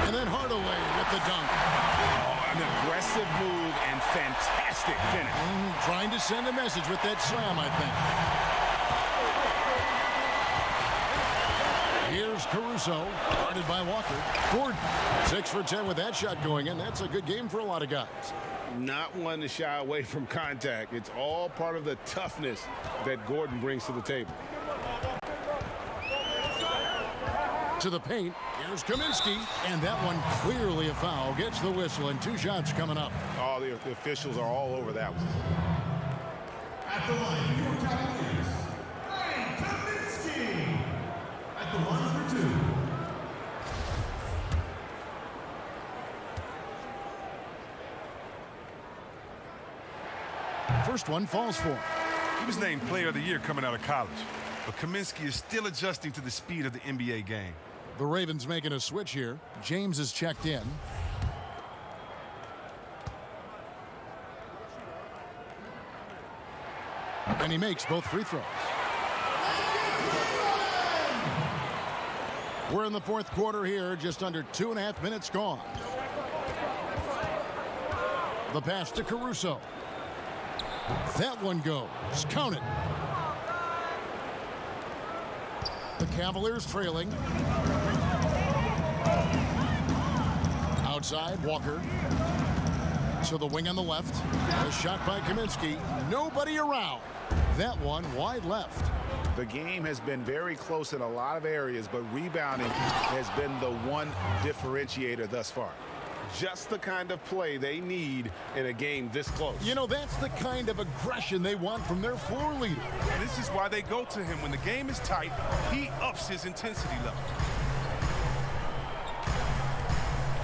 And then Hardaway with the dunk. Oh, an aggressive move and fantastic finish. Trying to send a message with that slam, I think. Here's Caruso, guarded by Walker. Gordon, 6 for 10 with that shot going in. That's a good game for a lot of guys. Not one to shy away from contact. It's all part of the toughness that Gordon brings to the table. To the paint, here's Kaminsky, and that one clearly a foul. Gets the whistle, and 2 shots coming up. Oh, the officials are all over that one. At the line, your Cavaliers, Kaminsky. At the line for 2. First one falls for him. He was named Player of the Year coming out of college, but Kaminsky is still adjusting to the speed of the NBA game. The Ravens making a switch here. James is checked in. And he makes both free throws. We're in the fourth quarter here, just under 2.5 minutes gone. The pass to Caruso. That one goes. Count it. The Cavaliers trailing. Outside, Walker. To the wing on the left. A shot by Kaminsky. Nobody around. That one wide left. The game has been very close in a lot of areas, but rebounding has been the one differentiator thus far. Just the kind of play they need in a game this close. You know, that's the kind of aggression they want from their floor leader. And this is why they go to him. When the game is tight, he ups his intensity level.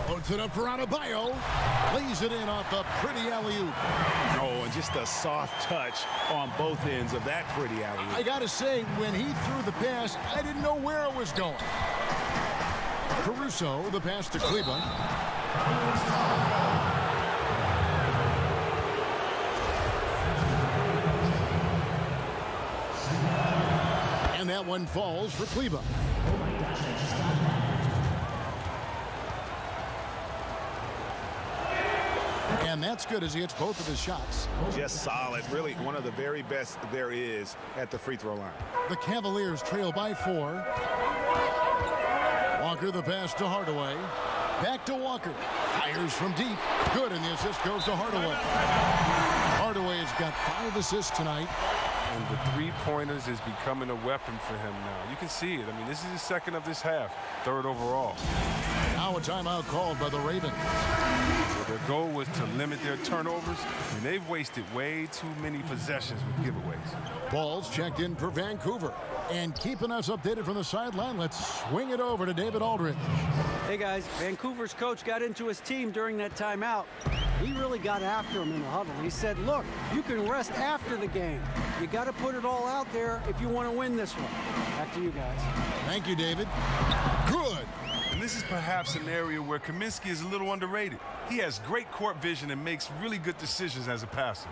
Puts it up for Adebayo. Plays it in off a pretty alley-oop. Oh, and just a soft touch on both ends of that pretty alley-oop. I gotta say, when he threw the pass, I didn't know where it was going. Caruso, the pass to Cleveland. And that one falls for Cleveland. And that's good as he hits both of his shots. Just solid. Really one of the very best there is at the free throw line. The Cavaliers trail by 4. Walker the pass to Hardaway. Back to Walker. Fires from deep. Good, and the assist goes to Hardaway. Hardaway has got 5 assists tonight. And the three-pointers is becoming a weapon for him now. You can see it. I mean, this is the second of this half, 3rd overall. Now a timeout called by the Ravens. Their goal was to limit their turnovers, and they've wasted way too many possessions with giveaways. Ball's checked in for Vancouver. And keeping us updated from the sideline, let's swing it over to David Aldridge. Hey guys, Vancouver's coach got into his team during that timeout. He really got after him in the huddle. He said, look, you can rest after the game. You got to put it all out there if you want to win this one. Back to you guys. Thank you, David. Good. And this is perhaps an area where Kaminsky is a little underrated. He has great court vision and makes really good decisions as a passer.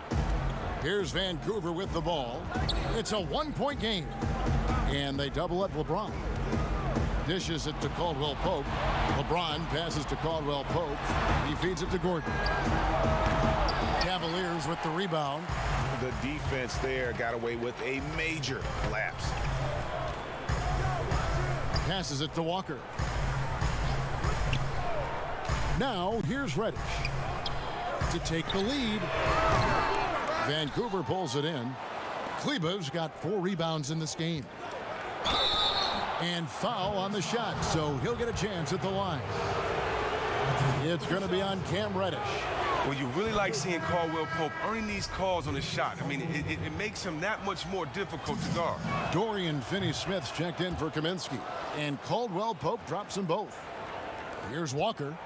Here's Vancouver with the ball. It's a 1-point game. And they double up LeBron. Dishes it to Caldwell Pope. LeBron passes to Caldwell Pope. He feeds it to Gordon. Cavaliers with the rebound. The defense there got away with a major lapse. Passes it to Walker. Now here's Reddish to take the lead. Vancouver pulls it in. Kleba's got 4 rebounds in this game. And foul on the shot, so he'll get a chance at the line. It's going to be on Cam Reddish. Well, you really like seeing Caldwell Pope earning these calls on the shot. I mean, it makes him that much more difficult to guard. Dorian Finney-Smith's checked in for Kaminsky. And Caldwell Pope drops them both. Here's Walker.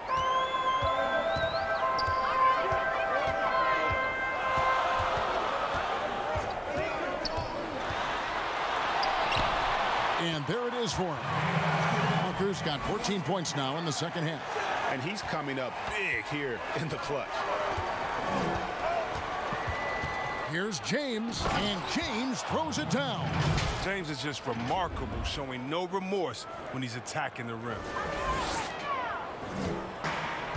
And there it is for him. Walker's got 14 points now in the second half. And he's coming up big here in the clutch. Here's James, and James throws it down. James is just remarkable, showing no remorse when he's attacking the rim.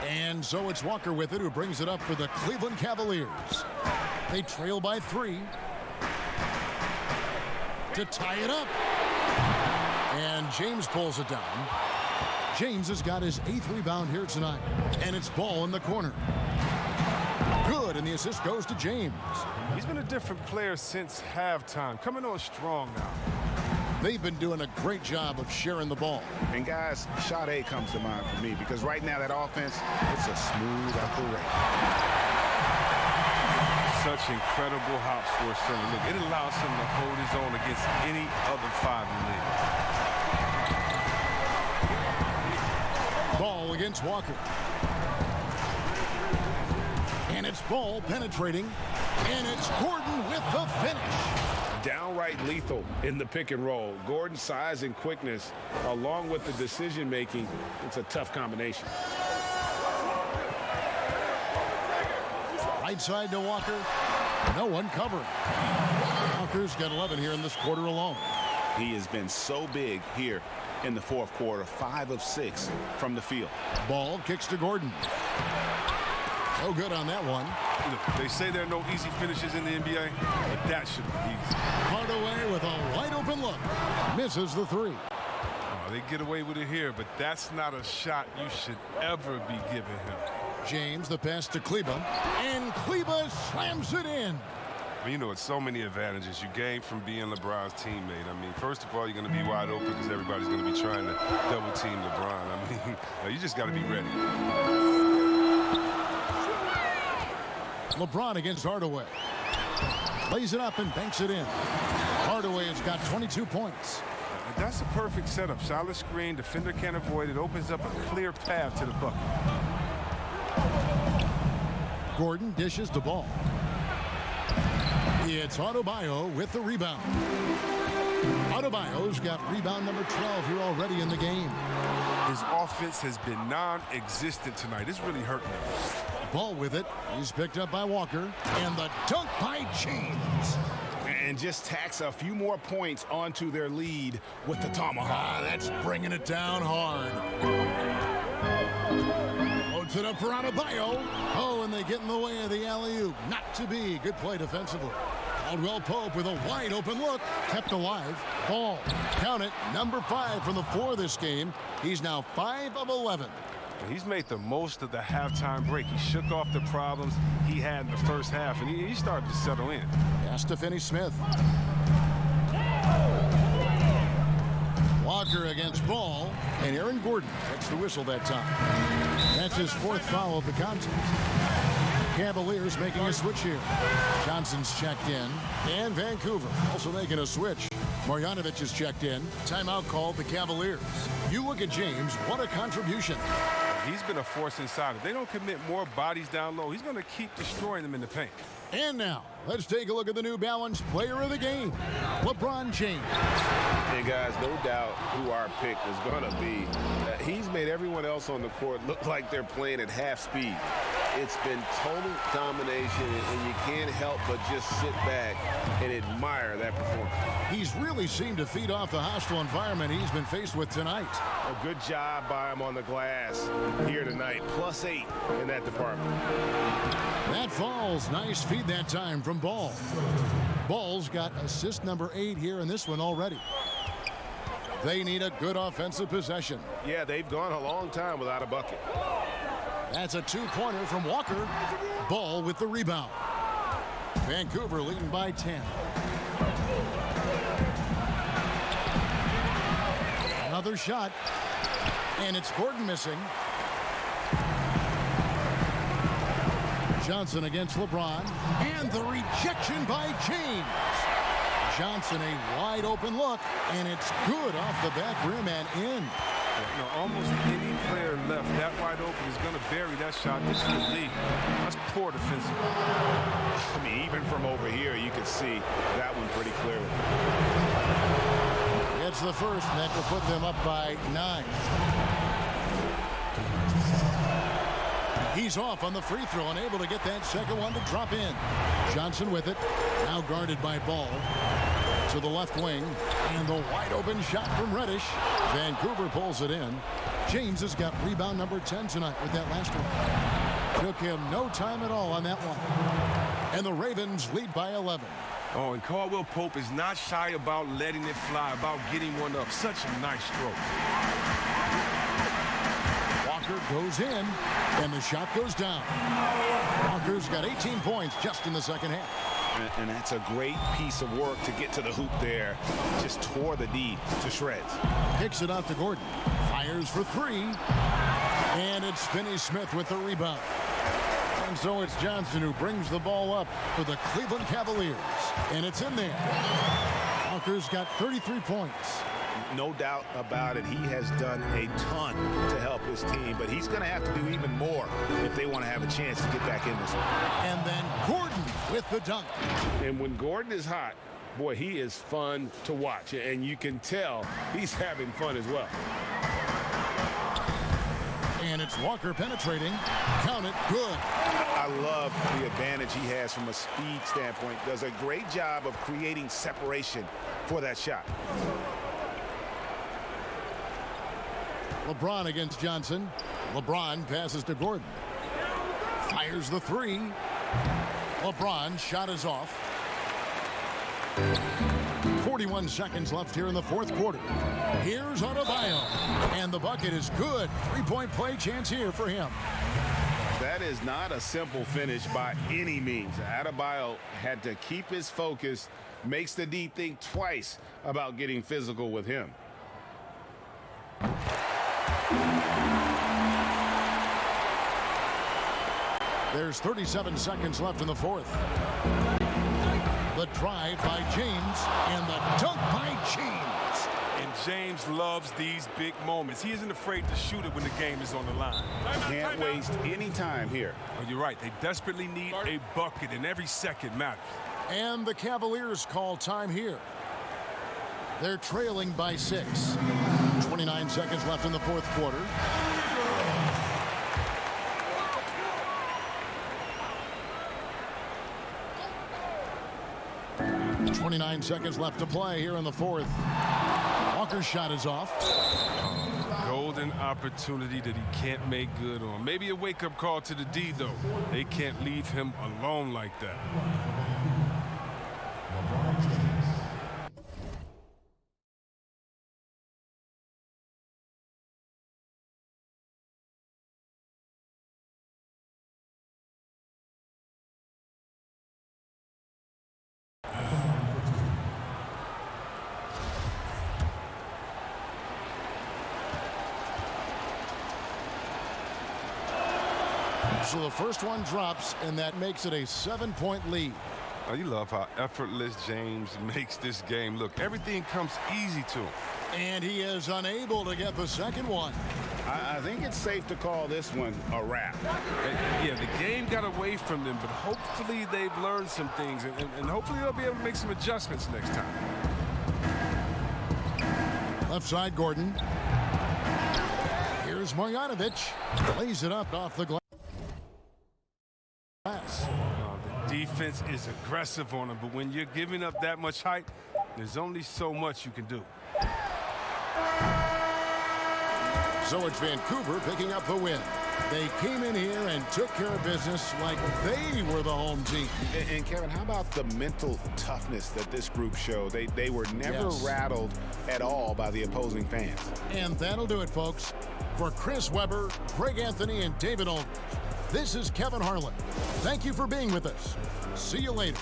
And so it's Walker with it, who brings it up for the Cleveland Cavaliers. They trail by 3 to tie it up. And James pulls it down. James has got his 8th rebound here tonight. And it's Ball in the corner. Good, and the assist goes to James. He's been a different player since halftime, coming on strong now. They've been doing a great job of sharing the ball. And guys, shot A comes to mind for me because right now that offense, it's a smooth operation. Such incredible hops for a center. Look, it allows him to hold his own against any other 5 in the league. Ball against Walker. And it's Ball penetrating. And it's Gordon with the finish. Downright lethal in the pick and roll. Gordon's size and quickness, along with the decision making, it's a tough combination. Right side to Walker. No one covering. Walker's got 11 here in this quarter alone. He has been so big here in the fourth quarter, 5 of 6 from the field. Ball kicks to Gordon. No good on that one. Look, they say there are no easy finishes in the NBA, but that should be easy. Hardaway with a wide open look. Misses the 3. Oh, they get away with it here, but that's not a shot you should ever be giving him. James, the pass to Kleba. And Kleba slams it in. You know, it's so many advantages you gain from being LeBron's teammate. I mean, first of all, you're going to be wide open because everybody's going to be trying to double team LeBron. I mean, you just got to be ready. LeBron against Hardaway. Lays it up and banks it in. Hardaway has got 22 points. That's a perfect setup. Solid screen, defender can't avoid it. Opens up a clear path to the bucket. Gordon dishes the ball. It's Adebayo with the rebound. Adebayo's got rebound number 12 here already in the game. His offense has been non-existent tonight. It's really hurting him. Ball with it. He's picked up by Walker. And the dunk by James. And just tacks a few more points onto their lead with the tomahawk. That's bringing it down hard. Loads it up for Adebayo. Oh, and they get in the way of the alley-oop. Not to be. Good play defensively. Caldwell Pope with a wide open look. Kept alive. Ball. Count it. Number 5 from the floor this game. He's now 5 of 11. He's made the most of the halftime break. He shook off the problems he had in the first half, and he started to settle in. Pass to Finney-Smith. Walker against Ball, and Aaron Gordon takes the whistle that time. That's his 4th foul of the contest. Cavaliers making a switch here. Johnson's checked in, and Vancouver also making a switch. Marjanovic is checked in. Timeout called the Cavaliers. You look at James, what a contribution. He's been a force inside. If they don't commit more bodies down low, he's going to keep destroying them in the paint. And now, let's take a look at the New Balance player of the game, LeBron James. And guys, no doubt who our pick is going to be. He's made everyone else on the court look like they're playing at half speed. It's been total domination, and you can't help but just sit back and admire that performance. He's really seemed to feed off the hostile environment he's been faced with tonight. A good job by him on the glass here tonight. +8 in that department. That falls. Nice feed that time from Ball. Ball's got assist number 8 here in this one already. They need a good offensive possession. Yeah, they've gone a long time without a bucket. That's a 2-pointer from Walker. Ball with the rebound. Vancouver leading by 10. Another shot. And it's Gordon missing. Johnson against LeBron. And the rejection by James. Johnson, a wide open look. And it's good off the back rim and in. No, almost any player left that wide open is going to bury that shot. This is the lead. That's poor defensive. I mean, even from over here, you can see that one pretty clearly. It's the first, and that will put them up by 9. He's off on the free throw, unable to get that second one to drop in. Johnson with it, now guarded by Ball. To the left wing, and the wide open shot from Reddish. Vancouver pulls it in. James has got rebound number 10 tonight with that last one. Took him no time at all on that one. And the Ravens lead by 11. Oh, and Caldwell Pope is not shy about letting it fly, about getting one up. Such a nice stroke. Walker goes in, and the shot goes down. Walker's got 18 points just in the second half. And that's a great piece of work to get to the hoop there. Just tore the D to shreds. Kicks it out to Gordon. Fires for 3. And it's Finney-Smith with the rebound. And so it's Johnson who brings the ball up for the Cleveland Cavaliers. And it's in there. Walker's got 33 points. No doubt about it. He has done a ton to help his team, but he's going to have to do even more if they want to have a chance to get back in this one. And then Gordon with the dunk. And when Gordon is hot, boy, he is fun to watch. And you can tell he's having fun as well. And it's Walker penetrating. Count it. Good. I love the advantage he has from a speed standpoint. Does a great job of creating separation for that shot. LeBron against Johnson. LeBron passes to Gordon. Fires the 3. LeBron shot is off. 41 seconds left here in the fourth quarter. Here's Adebayo. And the bucket is good. 3-point play chance here for him. That is not a simple finish by any means. Adebayo had to keep his focus. Makes the D think twice about getting physical with him. There's 37 seconds left in the fourth. The drive by James and the dunk by James. And James loves these big moments. He isn't afraid to shoot it when the game is on the line. Can't waste any time here. Oh, you're right. They desperately need a bucket, and every second matters. And the Cavaliers call time here. They're trailing by 6. 29 seconds left in the fourth quarter. .29 seconds left to play here in the fourth. Walker's shot is off. Golden opportunity that he can't make good on. Maybe a wake-up call to the D, though. They can't leave him alone like that. So the first one drops, and that makes it a 7-point lead. Oh, you love how effortless James makes this game look. Everything comes easy to him. And he is unable to get the second one. I think it's safe to call this one a wrap. Yeah, the game got away from them, but hopefully they've learned some things, and hopefully they'll be able to make some adjustments next time. Left side, Gordon. Here's Marjanovic. Lays it up off the glass. The defense is aggressive on him, but when you're giving up that much height, there's only so much you can do. So it's Vancouver picking up the win. They came in here and took care of business like they were the home team. And Kevin, how about the mental toughness that this group showed? They were never rattled at all by the opposing fans. And that'll do it, folks. For Chris Webber, Greg Anthony, and David Aldridge, this is Kevin Harlan. Thank you for being with us. See you later.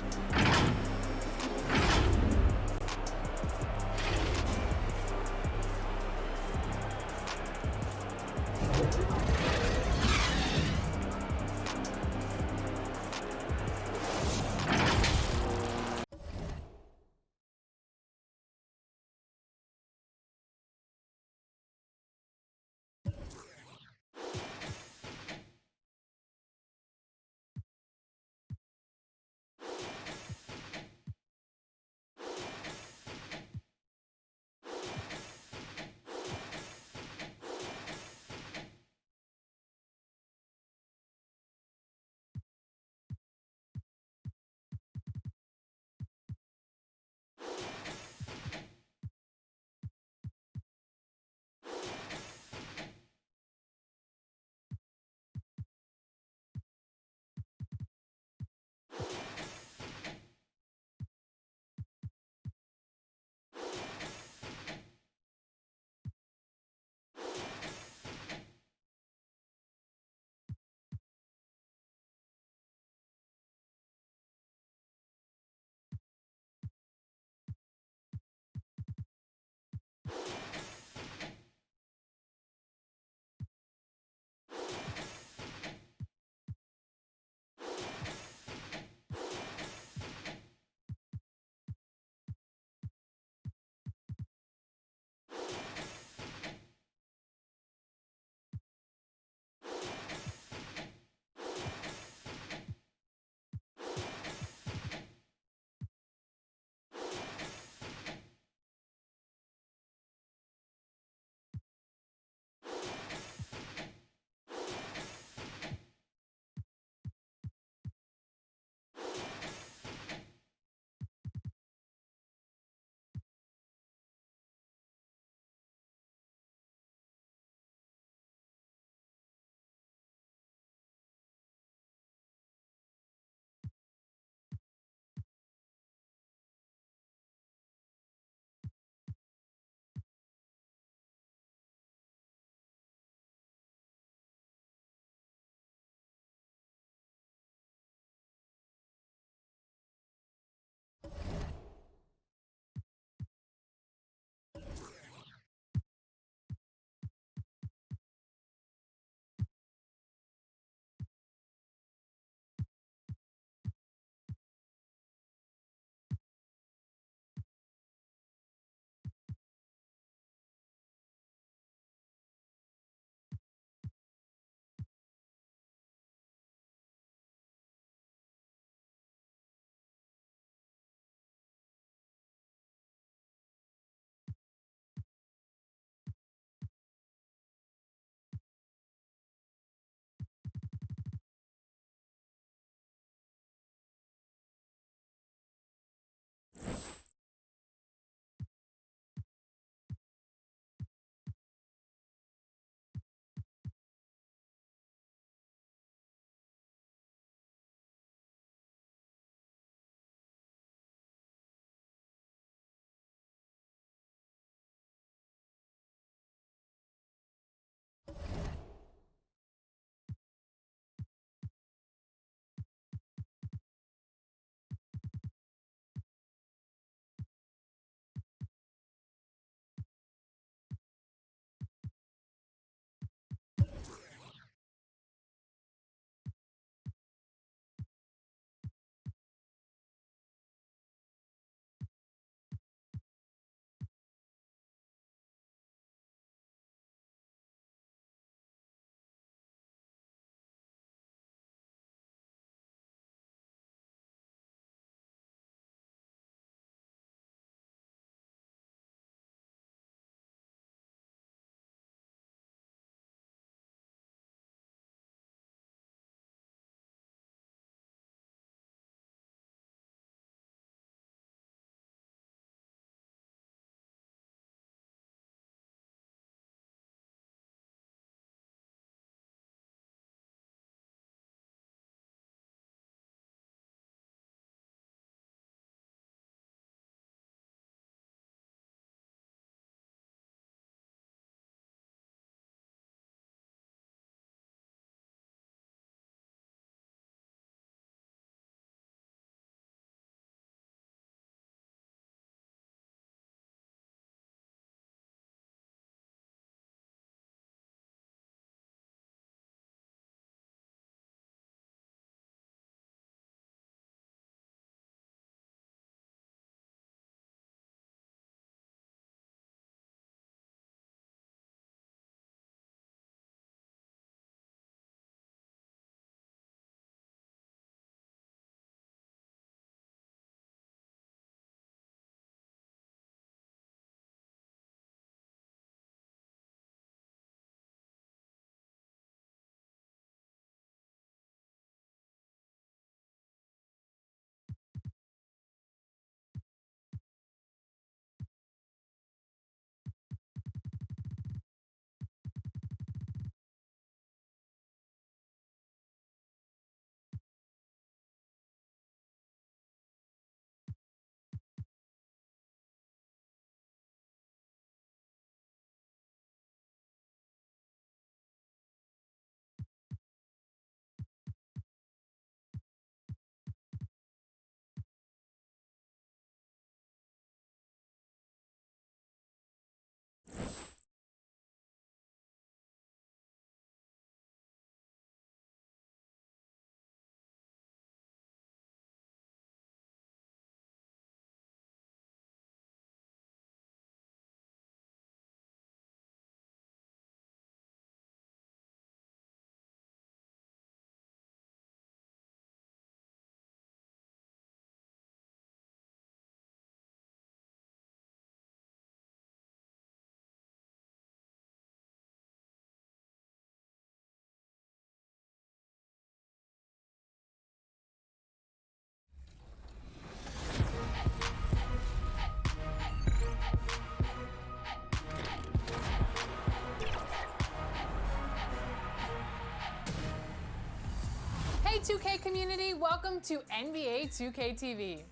2K community, welcome to NBA 2K TV.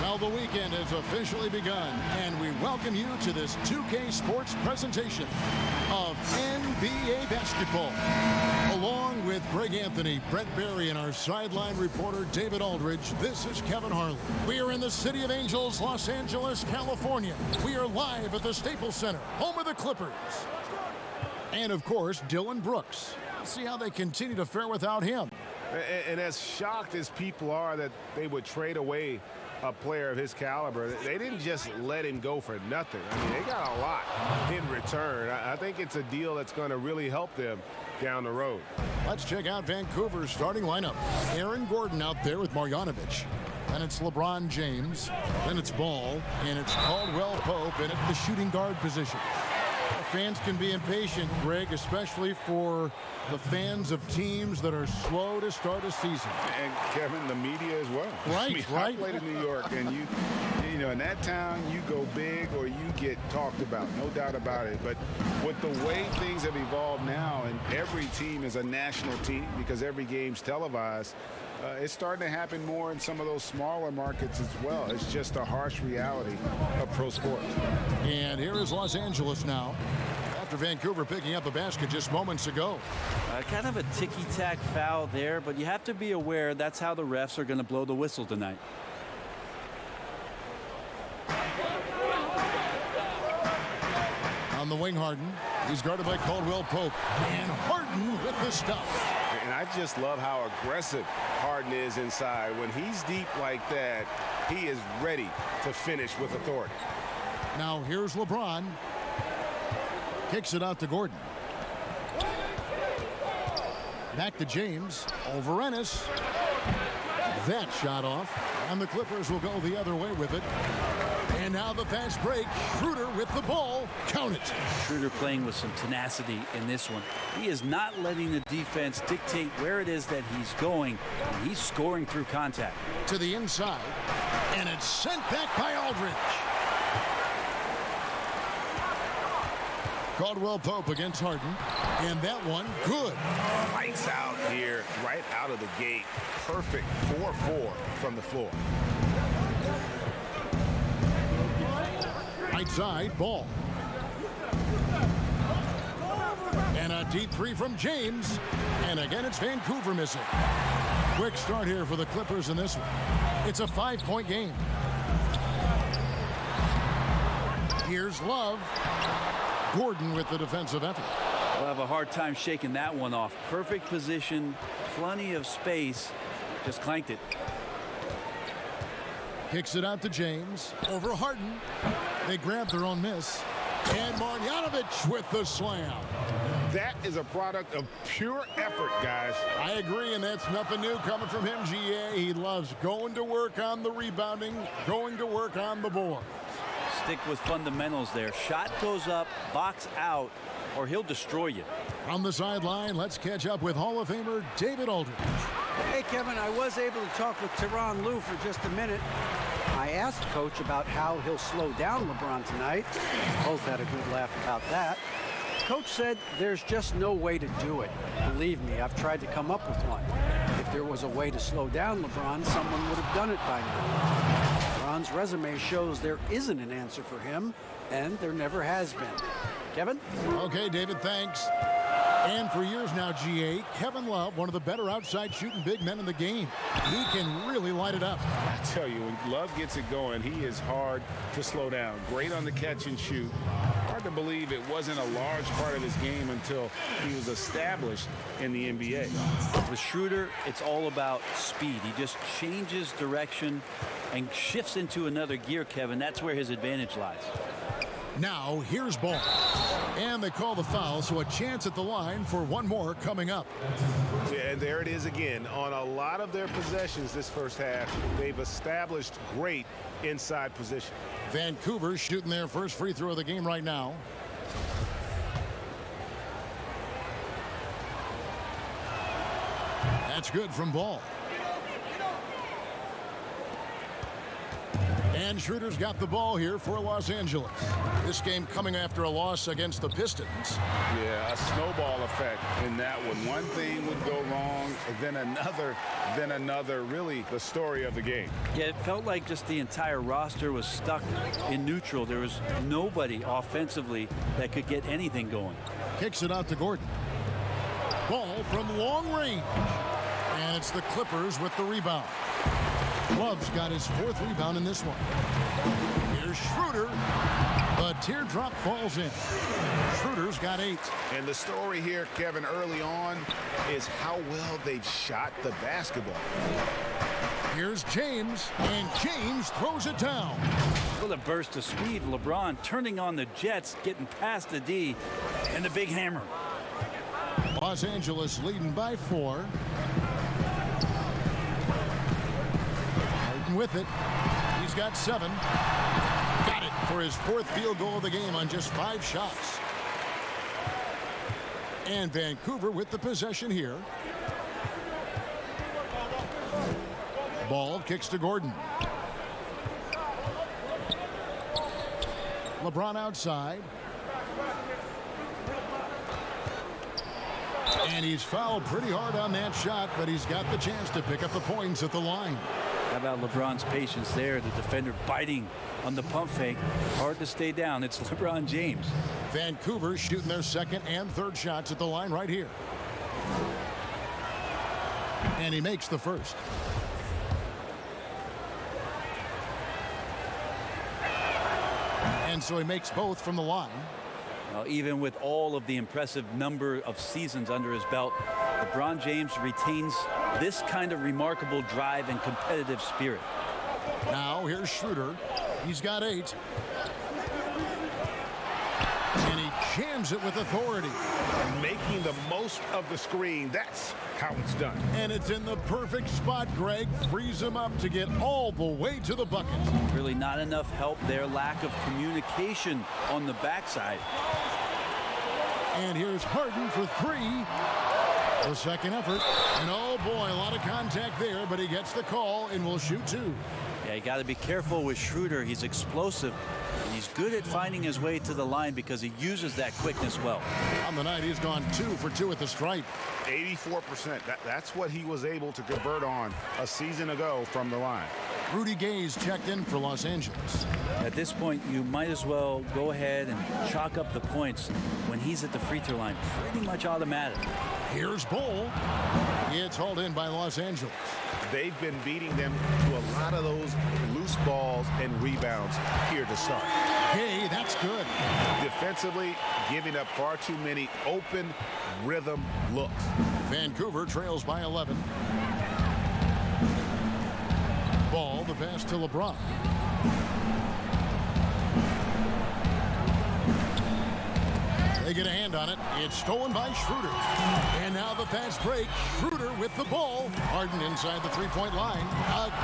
Well, the weekend has officially begun, and we welcome you to this 2K Sports presentation of NBA basketball. Along with Greg Anthony, Brett Barry, and our sideline reporter David Aldridge, this is Kevin Harlan. We are in the City of Angels, Los Angeles, California. We are live at the Staples Center, home of the Clippers. And, of course, Dylan Brooks. See how they continue to fare without him. And as shocked as people are that they would trade away a player of his caliber, they didn't just let him go for nothing. I mean, they got a lot in return. I think it's a deal that's going to really help them down the road. Let's check out Vancouver's starting lineup. Aaron Gordon out there with Marjanovic. Then it's LeBron James. Then it's Ball. And it's Caldwell Pope in at the shooting guard position. Fans can be impatient, Greg, especially for the fans of teams that are slow to start a season. And Kevin, the media as well. Right, I mean, right. I played in New York, and you know, in that town, you go big or you get talked about, no doubt about it. But with the way things have evolved now, and every team is a national team because every game's televised, it's starting to happen more in some of those smaller markets as well. It's just a harsh reality of pro sports. And here is Los Angeles now, after Vancouver picking up a basket just moments ago. Kind of a ticky-tack foul there, but you have to be aware that's how the refs are going to blow the whistle tonight. On the wing, Harden. He's guarded by Caldwell Pope. And Harden with the stuff. And I just love how aggressive Harden is inside. When he's deep like that, he is ready to finish with authority. Now here's LeBron. Kicks it out to Gordon. Back to James. Over Ennis. That shot off. And the Clippers will go the other way with it. And now the fast break. Schroeder with the ball. Count it. Schroeder playing with some tenacity in this one. He is not letting the defense dictate where it is that he's going. And he's scoring through contact. To the inside. And it's sent back by Aldridge. Caldwell Pope against Harden. And that one, good. Lights out here, right out of the gate. Perfect 4-4 from the floor. Right side, Ball. And a deep three from James. And again, it's Vancouver missing. Quick start here for the Clippers in this one. It's a 5-point game. Here's Love. Gordon with the defensive effort. We'll have a hard time shaking that one off. Perfect position, plenty of space. Just clanked it. Kicks it out to James. Over Harden. They grab their own miss. And Marjanovic with the slam. That is a product of pure effort, guys. I agree, and that's nothing new coming from him, GA. He loves going to work on the rebounding, going to work on the board. Stick with fundamentals there. Shot goes up, box out, or he'll destroy you. On the sideline, let's catch up with Hall of Famer David Aldridge. Hey, Kevin, I was able to talk with Tyronn Lue for just a minute. I asked Coach about how he'll slow down LeBron tonight. Both had a good laugh about that. Coach said there's just no way to do it. Believe me, I've tried to come up with one. If there was a way to slow down LeBron, someone would have done it by now. LeBron's resume shows there isn't an answer for him, and there never has been. Kevin? Okay, David, thanks. And for years now, GA, Kevin Love, one of the better outside shooting big men in the game. He can really light it up. I tell you, when Love gets it going, he is hard to slow down. Great on the catch and shoot. Hard to believe it wasn't a large part of his game until he was established in the NBA. With Schroeder, it's all about speed. He just changes direction and shifts into another gear, Kevin. That's where his advantage lies. Now, here's Ball. And they call the foul, so a chance at the line for one more coming up. Yeah, and there it is again. On a lot of their possessions this first half, they've established great inside position. Vancouver shooting their first free throw of the game right now. That's good from Ball. And Schroeder's got the ball here for Los Angeles. This game coming after a loss against the Pistons. Yeah, a snowball effect in that one. One thing would go wrong, and then another. Really the story of the game. Yeah, it felt like just the entire roster was stuck in neutral. There was nobody offensively that could get anything going. Kicks it out to Gordon. Ball from long range. And it's the Clippers with the rebound. Love's got his 4th rebound in this one. Here's Schroeder. The teardrop falls in. Schroeder's got 8. And the story here, Kevin, early on is how well they've shot the basketball. Here's James, and James throws it down. With a burst of speed, LeBron turning on the Jets, getting past the D, and the big hammer. Los Angeles leading by 4. Harden with it. He's got 7. Got it for his 4th field goal of the game on just 5 shots. And Vancouver with the possession here. Ball kicks to Gordon. LeBron outside. And he's fouled pretty hard on that shot, but he's got the chance to pick up the points at the line. How about LeBron's patience there? The defender biting on the pump fake. Hard to stay down. It's LeBron James. Vancouver shooting their 2nd and 3rd shots at the line right here. And he makes the first. And so he makes both from the line. Well, even with all of the impressive number of seasons under his belt, LeBron James retains this kind of remarkable drive and competitive spirit. Now here's Schroeder. He's got 8. And he jams it with authority. Making the most of the screen. That's how it's done. And it's in the perfect spot, Greg. Frees him up to get all the way to the bucket. Really not enough help there. Lack of communication on the backside. And here's Harden for 3. The second effort. And oh boy, a lot of contact there, but he gets the call and will shoot 2. Yeah, you got to be careful with Schroeder. He's explosive. And he's good at finding his way to the line because he uses that quickness well. On the night, he's gone 2 for 2 at the stripe. 84%. That's what he was able to convert on a season ago from the line. Rudy Gay's checked in for Los Angeles. At this point, you might as well go ahead and chalk up the points when he's at the free throw line. Pretty much automatic. Here's Bull. It's hauled in by Los Angeles. They've been beating them to a lot of those loose balls and rebounds here to start. Hey, that's good. Defensively, giving up far too many open rhythm looks. Vancouver trails by 11. Ball, the pass to LeBron. They get a hand on it. It's stolen by Schroeder. And now the fast break. Schroeder with the ball. Harden inside the three-point line.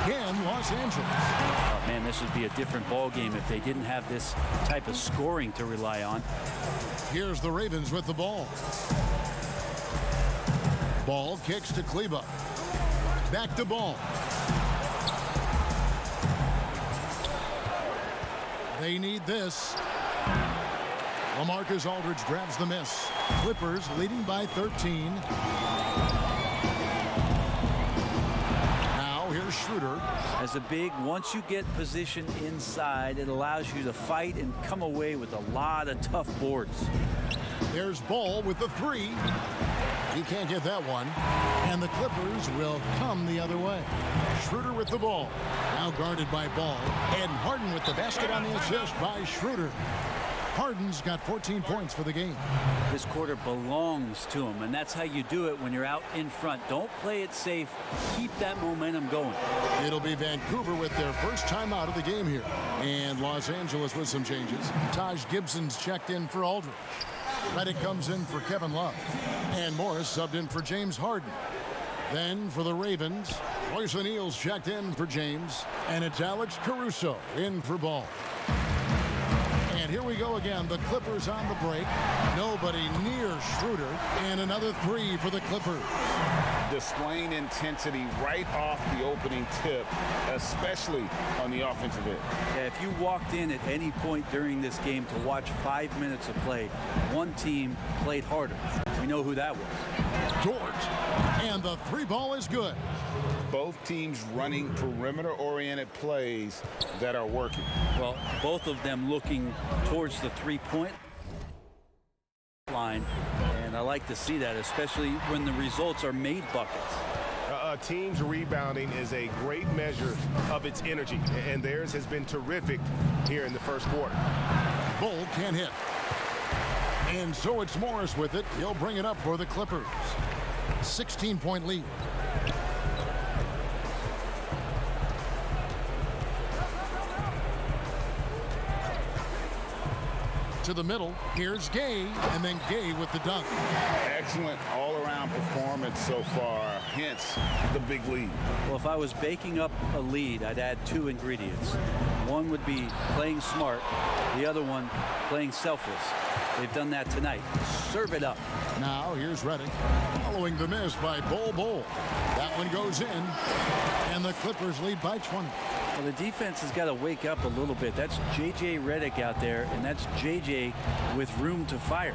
Again, Los Angeles. Oh, man, this would be a different ball game if they didn't have this type of scoring to rely on. Here's the Ravens with the ball. Ball kicks to Kleba. Back to Ball. They need this. LaMarcus Aldridge grabs the miss. Clippers leading by 13. Now here's Schroeder. As a big, once you get position inside, it allows you to fight and come away with a lot of tough boards. There's Ball with the 3. He can't get that one. And the Clippers will come the other way. Schroeder with the ball. Now guarded by Ball. And Harden with the basket on the assist by Schroeder. Harden's got 14 points for the game. This quarter belongs to him, and that's how you do it when you're out in front. Don't play it safe. Keep that momentum going. It'll be Vancouver with their first time out of the game here. And Los Angeles with some changes. Taj Gibson's checked in for Aldridge. Redick comes in for Kevin Love. And Morris subbed in for James Harden. Then for the Ravens, Royce O'Neal's checked in for James. And it's Alex Caruso in for Ball. And here we go again. The Clippers on the break. Nobody near Schroeder. And another 3 for the Clippers. displaying intensity right off the opening tip, especially on the offensive end. Yeah, if you walked in at any point during this game to watch 5 minutes of play, one team played harder. We know who that was. Dort, and the three ball is good. Both teams running perimeter-oriented plays that are working. Well, both of them looking towards the three-point line, and I like to see that, especially when the results are made buckets. A team's rebounding is a great measure of its energy, and theirs has been terrific here in the first quarter. Bull can't hit. And so it's Morris with it. He'll bring it up for the Clippers. 16-point lead. To the middle, here's Gay, and then Gay with the dunk. Excellent all-around performance so far, hence the big lead. Well, if I was baking up a lead, I'd add two ingredients. One would be playing smart, the other one playing selfless. They've done that tonight. Serve it up. Now here's Redick, following the miss by Bull. That one goes in, and the Clippers lead by 20. Well, the defense has got to wake up a little bit. That's J.J. Redick out there, and that's J.J. with room to fire.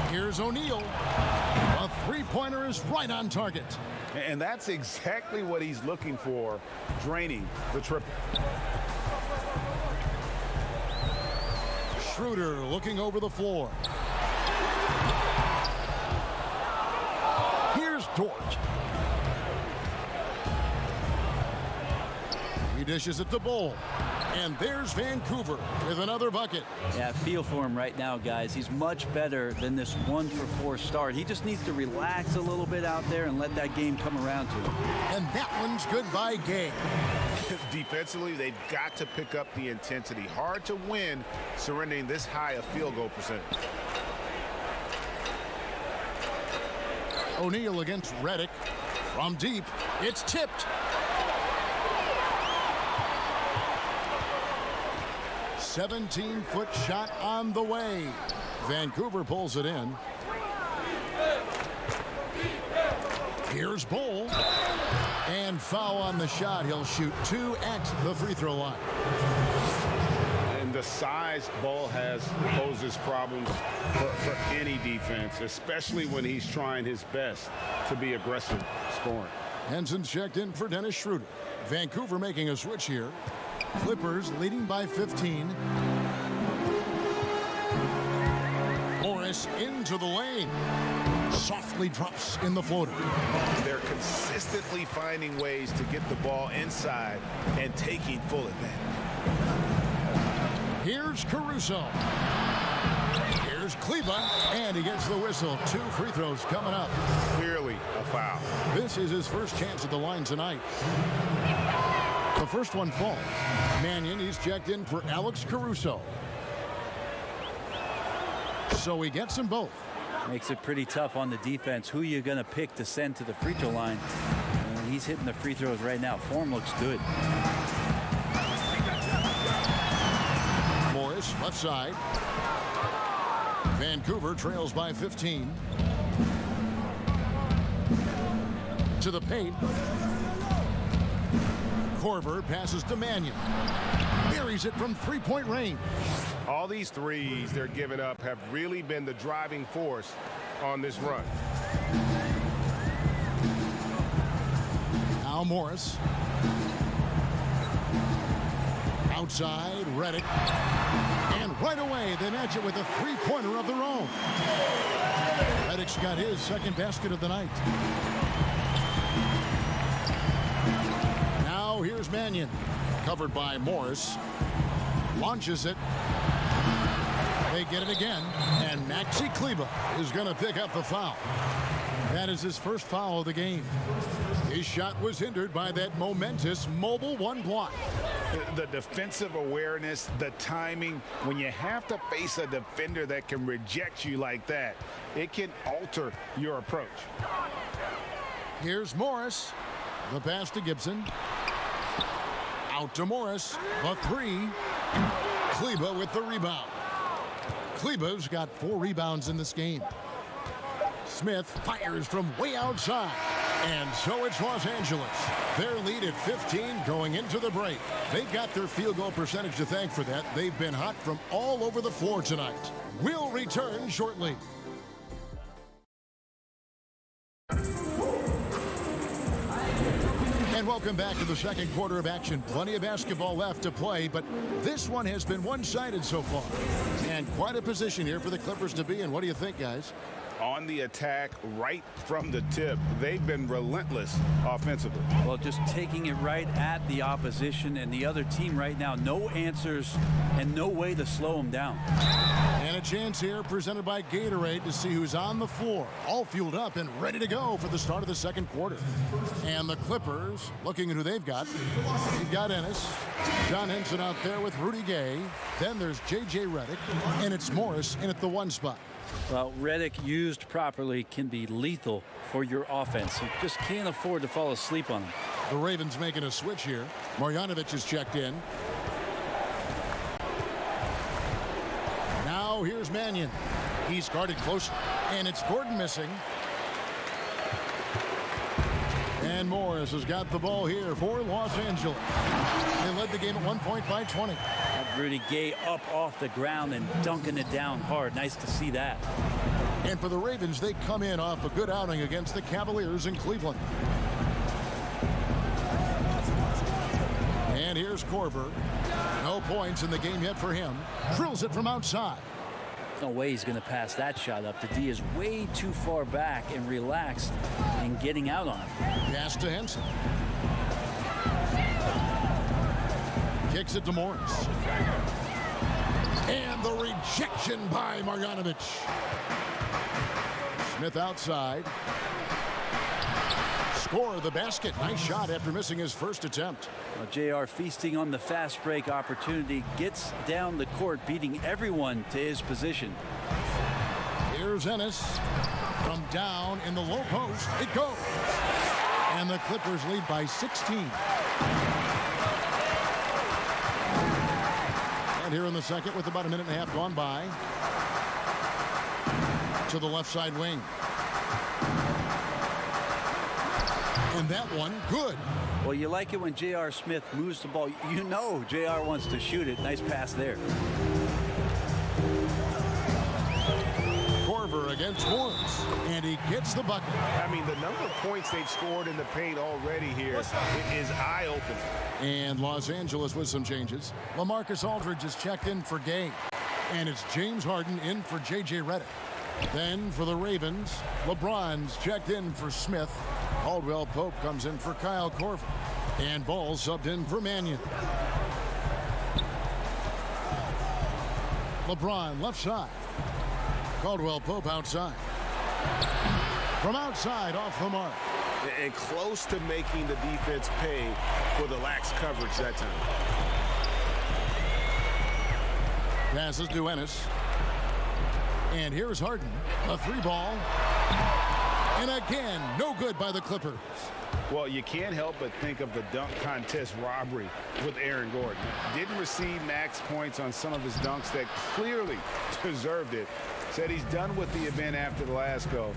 Here's O'Neal. A three-pointer is right on target. And that's exactly what he's looking for, draining the triple. Schroeder looking over the floor. Here's Dort. He dishes it to Bull. And there's Vancouver with another bucket. Yeah, feel for him right now, guys. He's much better than this 1-for-4 start. He just needs to relax a little bit out there and let that game come around to him. And that one's good by Gay. Defensively, they've got to pick up the intensity. Hard to win surrendering this high a field goal percentage. O'Neal against Redick. From deep, it's tipped. 17-foot shot on the way. Vancouver pulls it in. Here's Bull. And foul on the shot. He'll shoot 2 at the free throw line. And the size Bull has poses problems for any defense, especially when he's trying his best to be aggressive scoring. Henson's checked in for Dennis Schroeder. Vancouver making a switch here. Clippers leading by 15. Morris into the lane. Softly drops in the floater. They're consistently finding ways to get the ball inside and taking full advantage. Here's Caruso. Here's Kleber, and he gets the whistle. 2 free throws coming up. Clearly a foul. This is his first chance at the line tonight. The first one falls. Mannion, he's checked in for Alex Caruso. So he gets them both. Makes it pretty tough on the defense. Who you going to pick to send to the free throw line? And he's hitting the free throws right now. Form looks good. Morris, left side. Vancouver trails by 15. To the paint. Korver passes to Mannion. Buries it from three-point range. All these threes they're giving up have really been the driving force on this run. Now Morris. Outside, Redick. And right away, they match it with a three-pointer of their own. Redick's got his second basket of the night. Now here's Mannion. Covered by Morris. Launches it. They get it again. And Maxi Kleber is going to pick up the foul. That is his first foul of the game. His shot was hindered by that momentous mobile one block. The defensive awareness, the timing, when you have to face a defender that can reject you like that, it can alter your approach. Here's Morris. The pass to Gibson. Out to Morris. The three. Kleber with the rebound. Kleber's got 4 rebounds in this game. Smith fires from way outside. And so it's Los Angeles. Their lead at 15 going into the break. They've got their field goal percentage to thank for that. They've been hot from all over the floor tonight. We'll return shortly. And welcome back to the second quarter of action. Plenty of basketball left to play, but this one has been one-sided so far. And quite a position here for the Clippers to be in. What do you think, guys? On the attack right from the tip. They've been relentless offensively. Well, just taking it right at the opposition and the other team right now. No answers and no way to slow them down. And a chance here presented by Gatorade to see who's on the floor. All fueled up and ready to go for the start of the second quarter. And the Clippers, looking at who they've got. They've got Ennis. John Henson out there with Rudy Gay. Then there's J.J. Redick. And it's Morris in at the 1 spot. Well, Redick used properly can be lethal for your offense. You just can't afford to fall asleep on him. The Ravens making a switch here. Marjanovic is checked in. Now here's Mannion. He's guarded close, and it's Gordon missing. And Morris has got the ball here for Los Angeles. They led the game at 1 point by 20. Rudy Gay up off the ground and dunking it down hard. Nice to see that. And for the Ravens, they come in off a good outing against the Cavaliers in Cleveland. And here's Korver. No points in the game yet for him. Drills it from outside. No way he's going to pass that shot up. The D is way too far back and relaxed in getting out on him. Pass to Henson. Kicks it to Morris. And the rejection by Marjanovic. Smith outside. Score the basket. Nice shot after missing his first attempt. Well, JR feasting on the fast break opportunity. Gets down the court, beating everyone to his position. Here's Ennis. From down in the low post. It goes. And the Clippers lead by 16. Here in the second with about a minute and a half gone by. To the left side wing. And that one, good. Well, you like it when J.R. Smith moves the ball. You know J.R. wants to shoot it. Nice pass there. Korver against Morris. And he gets the bucket. I mean, the number of points they've scored in the paint already here is eye-opening. And Los Angeles with some changes. LaMarcus Aldridge is checked in for Gay. And it's James Harden in for J.J. Redick. Then for the Ravens, LeBron's checked in for Smith. Caldwell Pope comes in for Kyle Korver. And Ball subbed in for Mannion. LeBron left side. Caldwell Pope outside. From outside off the mark. And close to making the defense pay for the lax coverage that time. Passes to Ennis. And here's Harden. A 3-ball. And again, no good by the Clippers. Well, you can't help but think of the dunk contest robbery with Aaron Gordon. Didn't receive max points on some of his dunks that clearly deserved it. Said he's done with the event after the last go.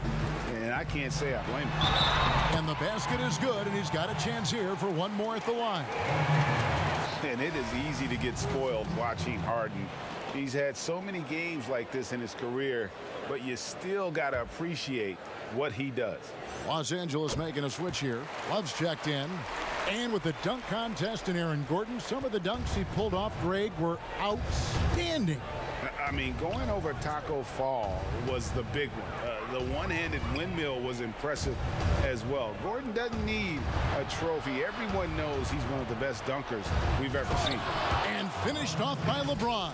And I can't say I blame him. And the basket is good, and he's got a chance here for one more at the line. And it is easy to get spoiled watching Harden. He's had so many games like this in his career, but you still got to appreciate what he does. Los Angeles making a switch here. Love's checked in. And with the dunk contest and Aaron Gordon, some of the dunks he pulled off, Greg, were outstanding. I mean, going over Taco Fall was the big one. The one-handed windmill was impressive as well. Gordon doesn't need a trophy. Everyone knows he's one of the best dunkers we've ever seen. And finished off by LeBron.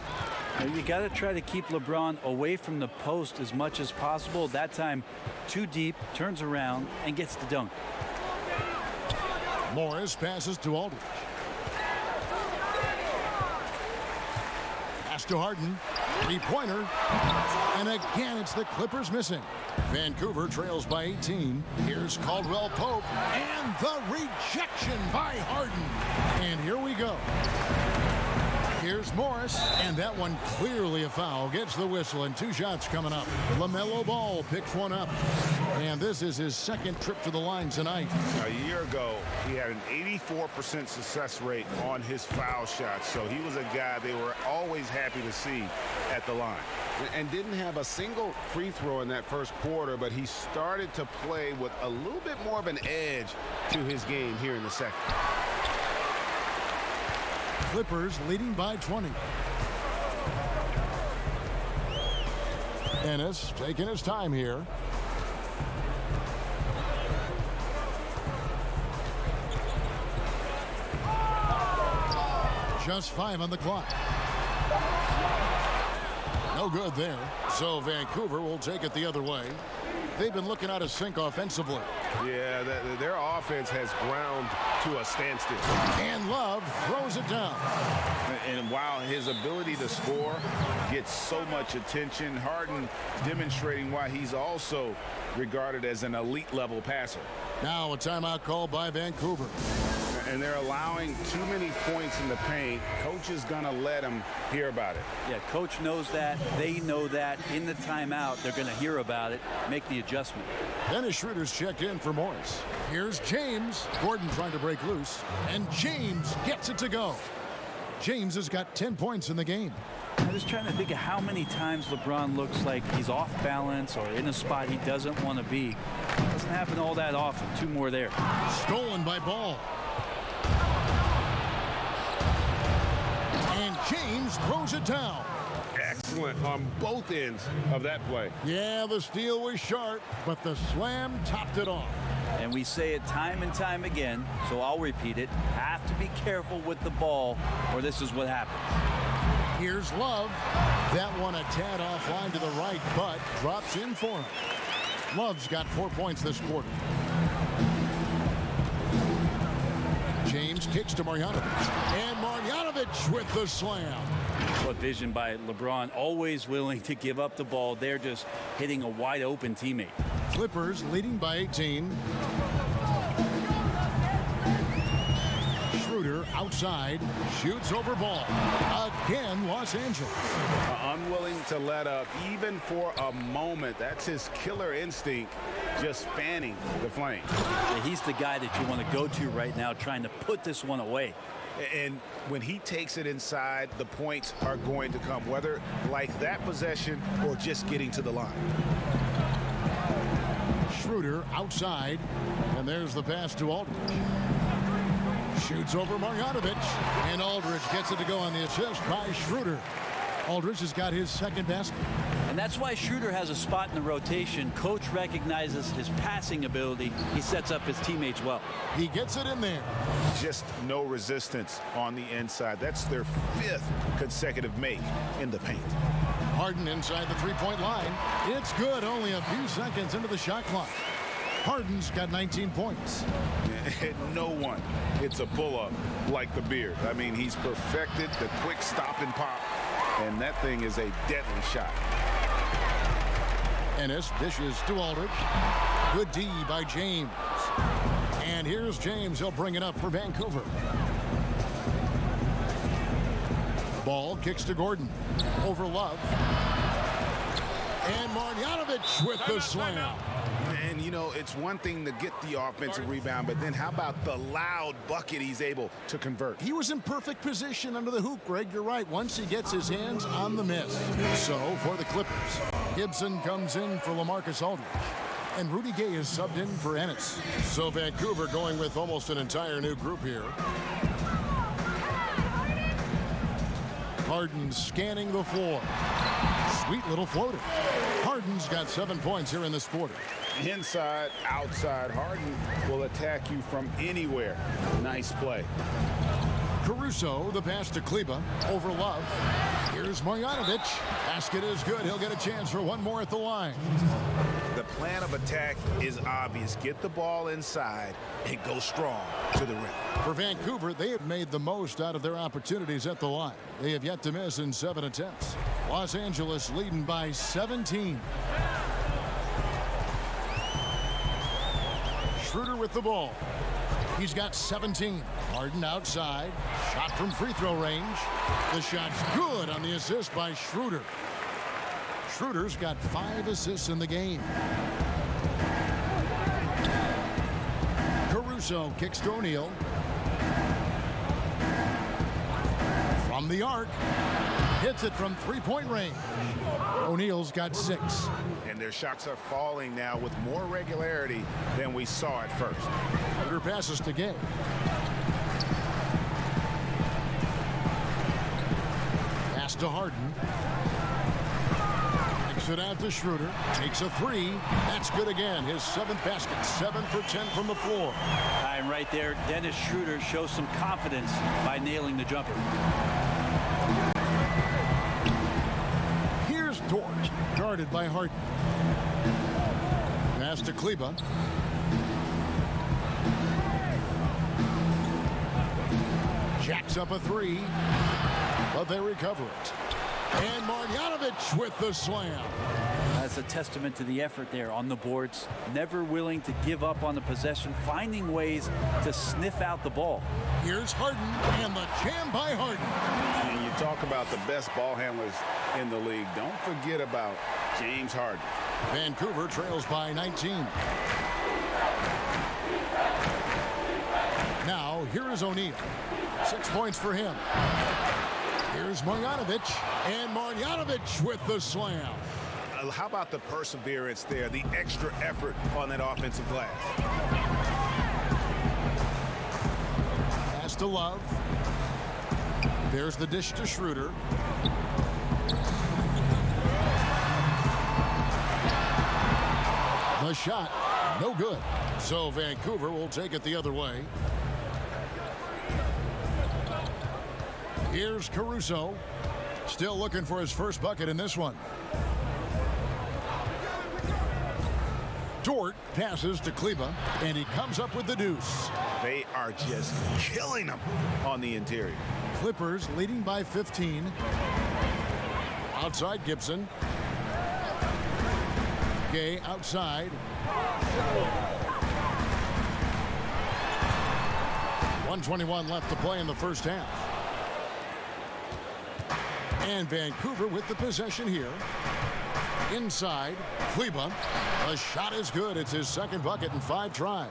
You got to try to keep LeBron away from the post as much as possible. That time, too deep, turns around, and gets the dunk. Morris passes to Aldridge. Pass to Harden. Three-pointer. And again, it's the Clippers missing. Vancouver trails by 18. Here's Caldwell Pope. And the rejection by Harden. And here we go. Here's Morris, and that one clearly a foul. Gets the whistle, and 2 shots coming up. LaMelo Ball picks one up, and this is his second trip to the line tonight. A year ago, he had an 84% success rate on his foul shots, so he was a guy they were always happy to see at the line. And didn't have a single free throw in that first quarter, but he started to play with a little bit more of an edge to his game here in the second. Clippers leading by 20. Ennis taking his time here. Just 5 on the clock. No good there. So Vancouver will take it the other way. They've been looking out of sync offensively. Yeah, their offense has ground to a standstill. And Love throws it down. And while his ability to score gets so much attention, Harden demonstrating why he's also regarded as an elite level passer. Now a timeout call by Vancouver. And they're allowing too many points in the paint. Coach is going to let them hear about it. Yeah, coach knows that. They know that. In the timeout, they're going to hear about it, make the adjustment. Dennis Schroeder's checked in for Morris. Here's James. Gordon trying to break loose, and James gets it to go. James has got 10 points in the game. I was trying to think of how many times LeBron looks like he's off balance or in a spot he doesn't want to be. Doesn't happen all that often. 2 more there. Stolen by Ball. And James throws it down. Excellent on both ends of that play. Yeah, the steal was sharp, but the slam topped it off. And we say it time and time again, so I'll repeat it. Have to be careful with the ball, or this is what happens. Here's Love. That one a tad offline to the right, but drops in for him. Love's got 4 points this quarter. James kicks to Marjanovic. And Marjanovic with the slam. What vision by LeBron, always willing to give up the ball. They're just hitting a wide open teammate. Clippers leading by 18. Schroeder outside, shoots over Ball. Again, Los Angeles. Unwilling to let up even for a moment. That's his killer instinct, just fanning the flame. Yeah, he's the guy that you want to go to right now, trying to put this one away. And when he takes it inside, the points are going to come, whether like that possession or just getting to the line. Schroeder outside, and there's the pass to Aldridge. Shoots over Marjanovic, and Aldridge gets it to go on the assist by Schroeder. Aldridge has got his second basket. And that's why Schroeder has a spot in the rotation. Coach recognizes his passing ability. He sets up his teammates well. He gets it in there. Just no resistance on the inside. That's their 5th consecutive make in the paint. Harden inside the three-point line. It's good, only a few seconds into the shot clock. Harden's got 19 points. No one hits a pull-up like the Beard. I mean, he's perfected the quick stop and pop, and that thing is a deadly shot. Ennis dishes to Aldridge. Good D by James. And here's James. He'll bring it up for Vancouver. Ball kicks to Gordon. Over Love. And Marjanovic with the slam. And, you know, it's one thing to get the offensive rebound, but then how about the loud bucket he's able to convert? He was in perfect position under the hoop, Greg. You're right. Once he gets his hands on the miss. So, for the Clippers, Gibson comes in for LaMarcus Aldridge. And Rudy Gay is subbed in for Ennis. So, Vancouver going with almost an entire new group here. Harden scanning the floor. Sweet little floater. Harden's got 7 points here in this quarter. Inside, outside, Harden will attack you from anywhere. Nice play. Caruso, the pass to Kleba, over Love. Here's Marjanovic. Basket is good. He'll get a chance for one more at the line. The plan of attack is obvious. Get the ball inside and go strong to the rim. For Vancouver, they have made the most out of their opportunities at the line. They have yet to miss in 7 attempts. Los Angeles leading by 17. Schroeder with the ball. He's got 17. Harden outside. Shot from free throw range. The shot's good on the assist by Schroeder. Schroeder's got 5 assists in the game. Caruso kicks to O'Neal. From the arc. Hits it from three-point range. O'Neal's got 6. And their shots are falling now with more regularity than we saw at first. Schroeder passes to Gay. Pass to Harden. Kicks it out to Schroeder. Takes a 3. That's good again. His 7th basket. 7 for 10 from the floor. And right there, Dennis Schroeder shows some confidence by nailing the jumper. Here's Dort, guarded by Harden. Pass to Kleba. Jacks up a 3, but they recover it. And Marjanovic with the slam. That's a testament to the effort there on the boards. Never willing to give up on the possession, finding ways to sniff out the ball. Here's Harden, and the jam by Harden. And you talk about the best ball handlers in the league. Don't forget about James Harden. Vancouver trails by 19. Now, here is O'Neal. 6 points for him. Here's Marjanovic, and Marjanovic with the slam. How about the perseverance there, the extra effort on that offensive glass? Pass to Love. There's the dish to Schroeder. The shot, no good. So Vancouver will take it the other way. Here's Caruso. Still looking for his first bucket in this one. Dort passes to Kleba, and he comes up with the deuce. They are just killing them on the interior. Clippers leading by 15. Outside Gibson. Gay outside. 1:21 left to play in the first half. And Vancouver with the possession here. Inside, Kleba. The shot is good. It's his 2nd bucket in 5 tries.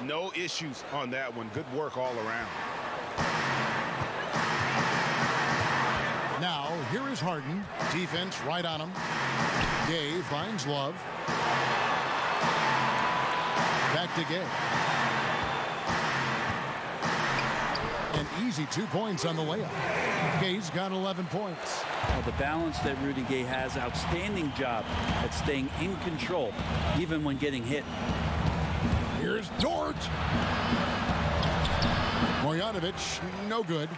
No issues on that one. Good work all around. Now, here is Harden. Defense right on him. Gay finds Love. Back to Gay. An easy 2 points on the layup. Gay's got 11 points. Well, the balance that Rudy Gay has, outstanding job at staying in control, even when getting hit. Here's Dort. Marjanovic, no good.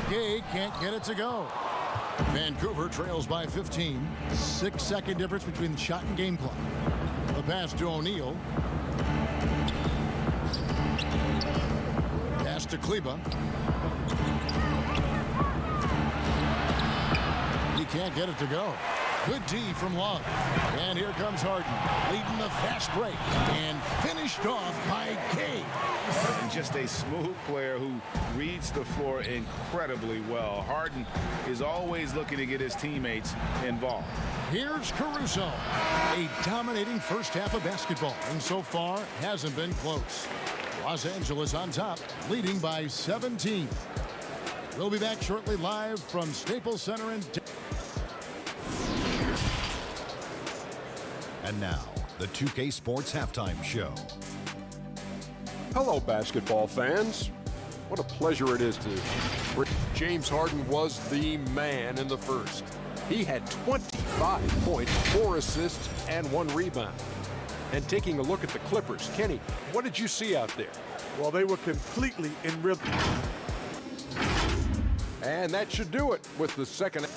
Gay can't get it to go. Vancouver trails by 15. 6-second difference between the shot and game clock. The pass to O'Neal. Pass to Kleba. He can't get it to go. Good D from Love. And here comes Harden, leading the fast break, and finished off by Gay. And just a smooth player who reads the floor incredibly well. Harden is always looking to get his teammates involved. Here's Caruso. A dominating first half of basketball, and so far hasn't been close. Los Angeles on top, leading by 17. We'll be back shortly live from Staples Center in And now, the 2K Sports Halftime Show. Hello, basketball fans. What a pleasure it is to... James Harden was the man in the first. He had 25 points, 4 assists, and 1 rebound. And taking a look at the Clippers, Kenny, what did you see out there? Well, they were completely in rhythm. And that should do it with the second.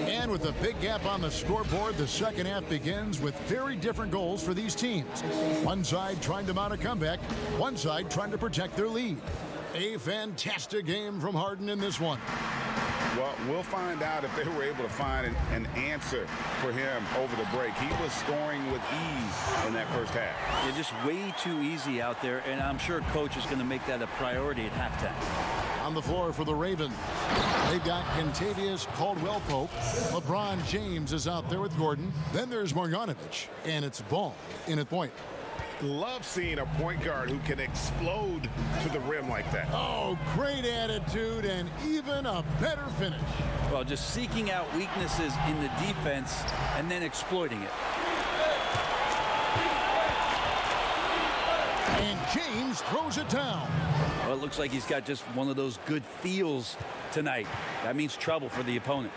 And with a big gap on the scoreboard, the second half begins with very different goals for these teams. One side trying to mount a comeback, one side trying to protect their lead. A fantastic game from Harden in this one. Well, we'll find out if they were able to find an answer for him over the break. He was scoring with ease in that first half. Yeah, just way too easy out there, and I'm sure coach is going to make that a priority at halftime. On the floor for the Ravens, they've got Kentavious Caldwell-Pope. LeBron James is out there with Gordon. Then there's Marjanovic, and it's Ball in at point. Love seeing a point guard who can explode to the rim like that. Oh, great attitude and even a better finish. Well, just seeking out weaknesses in the defense and then exploiting it. And James throws it down. Well, it looks like he's got just one of those good feels tonight. That means trouble for the opponent.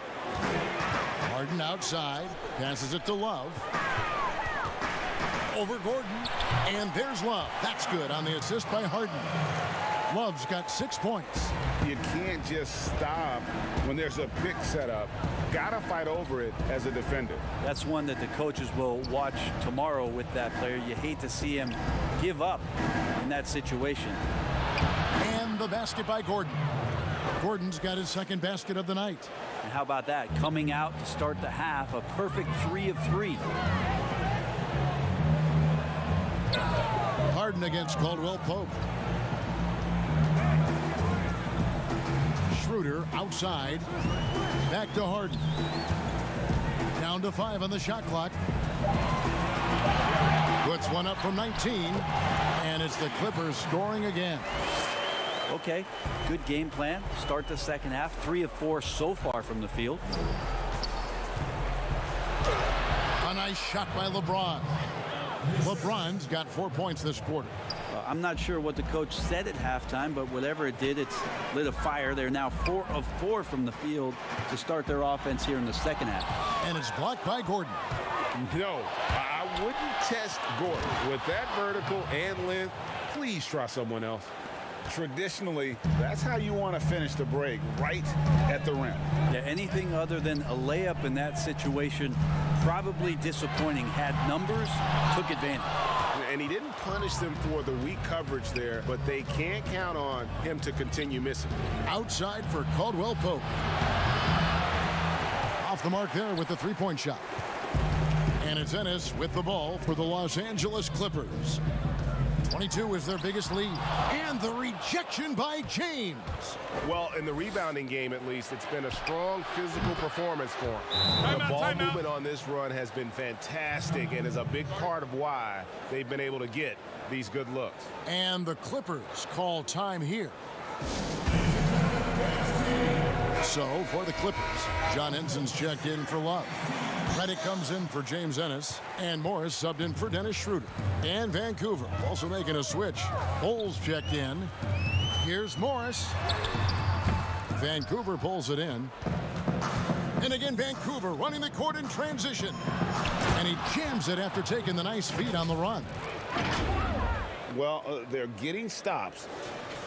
Harden outside, passes it to Love. Over Gordon, and there's Love. That's good on the assist by Harden. Love's got 6 points. You can't just stop when there's a pick set up. Gotta fight over it as a defender. That's one that the coaches will watch tomorrow with that player. You hate to see him give up in that situation. And the basket by Gordon. Gordon's got his second basket of the night. And how about that? Coming out to start the half, a perfect 3 of 3. Harden against Caldwell-Pope. Schroeder outside. Back to Harden. Down to 5 on the shot clock. Puts one up from 19. And it's the Clippers scoring again. Okay, good game plan. Start the second half. 3 of 4 so far from the field. A nice shot by LeBron. LeBron's got 4 points this quarter. I'm not sure what the coach said at halftime, but whatever it did, it's lit a fire. They're now 4 of 4 from the field to start their offense here in the second half. And it's blocked by Gordon. No, I wouldn't test Gordon. With that vertical and length, please try someone else. Traditionally, that's how you want to finish the break, right at the rim. Yeah, anything other than a layup in that situation, probably disappointing. Had numbers, took advantage. And he didn't punish them for the weak coverage there, but they can't count on him to continue missing. Outside for Caldwell-Pope. Off the mark there with the three-point shot. And it's Ennis with the ball for the Los Angeles Clippers. 22 is their biggest lead. And the rejection by James. Well, in the rebounding game, at least, it's been a strong physical performance for him. The ball movement on this run has been fantastic and is a big part of why they've been able to get these good looks. And the Clippers call time here. So, for the Clippers, John Henson's checked in for Love. Redick comes in for James Ennis, and Morris subbed in for Dennis Schroeder. And Vancouver also making a switch. Bowles checked in. Here's Morris. Vancouver pulls it in. And again, Vancouver running the court in transition. And he jams it after taking the nice feed on the run. Well, they're getting stops,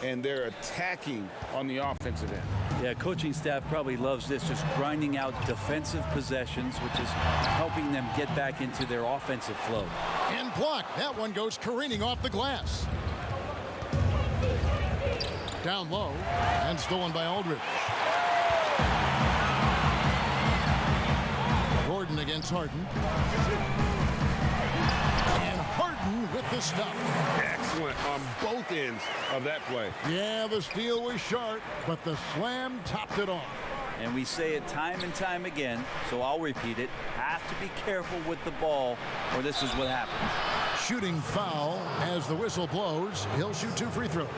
and they're attacking on the offensive end. Yeah, coaching staff probably loves this, just grinding out defensive possessions, which is helping them get back into their offensive flow. And blocked. That one goes careening off the glass. Down low and stolen by Aldridge. Gordon against Harden. And Harden with the stuff. Excellent on both ends of that play. Yeah, the steal was sharp, but the slam topped it off. And we say it time and time again, so I'll repeat it. Have to be careful with the ball, or this is what happens. Shooting foul as the whistle blows. He'll shoot 2 free throws.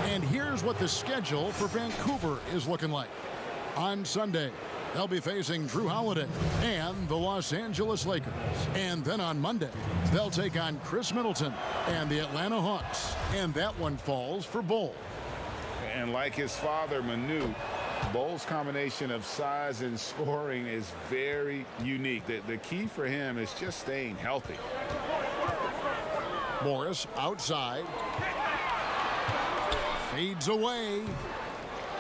And here's what the schedule for Vancouver is looking like. On Sunday, they'll be facing Drew Holiday and the Los Angeles Lakers. And then on Monday, they'll take on Chris Middleton and the Atlanta Hawks. And that one falls for Bol. And like his father, Manu, Bol's combination of size and scoring is very unique. The key for him is just staying healthy. Morris outside. Fades away.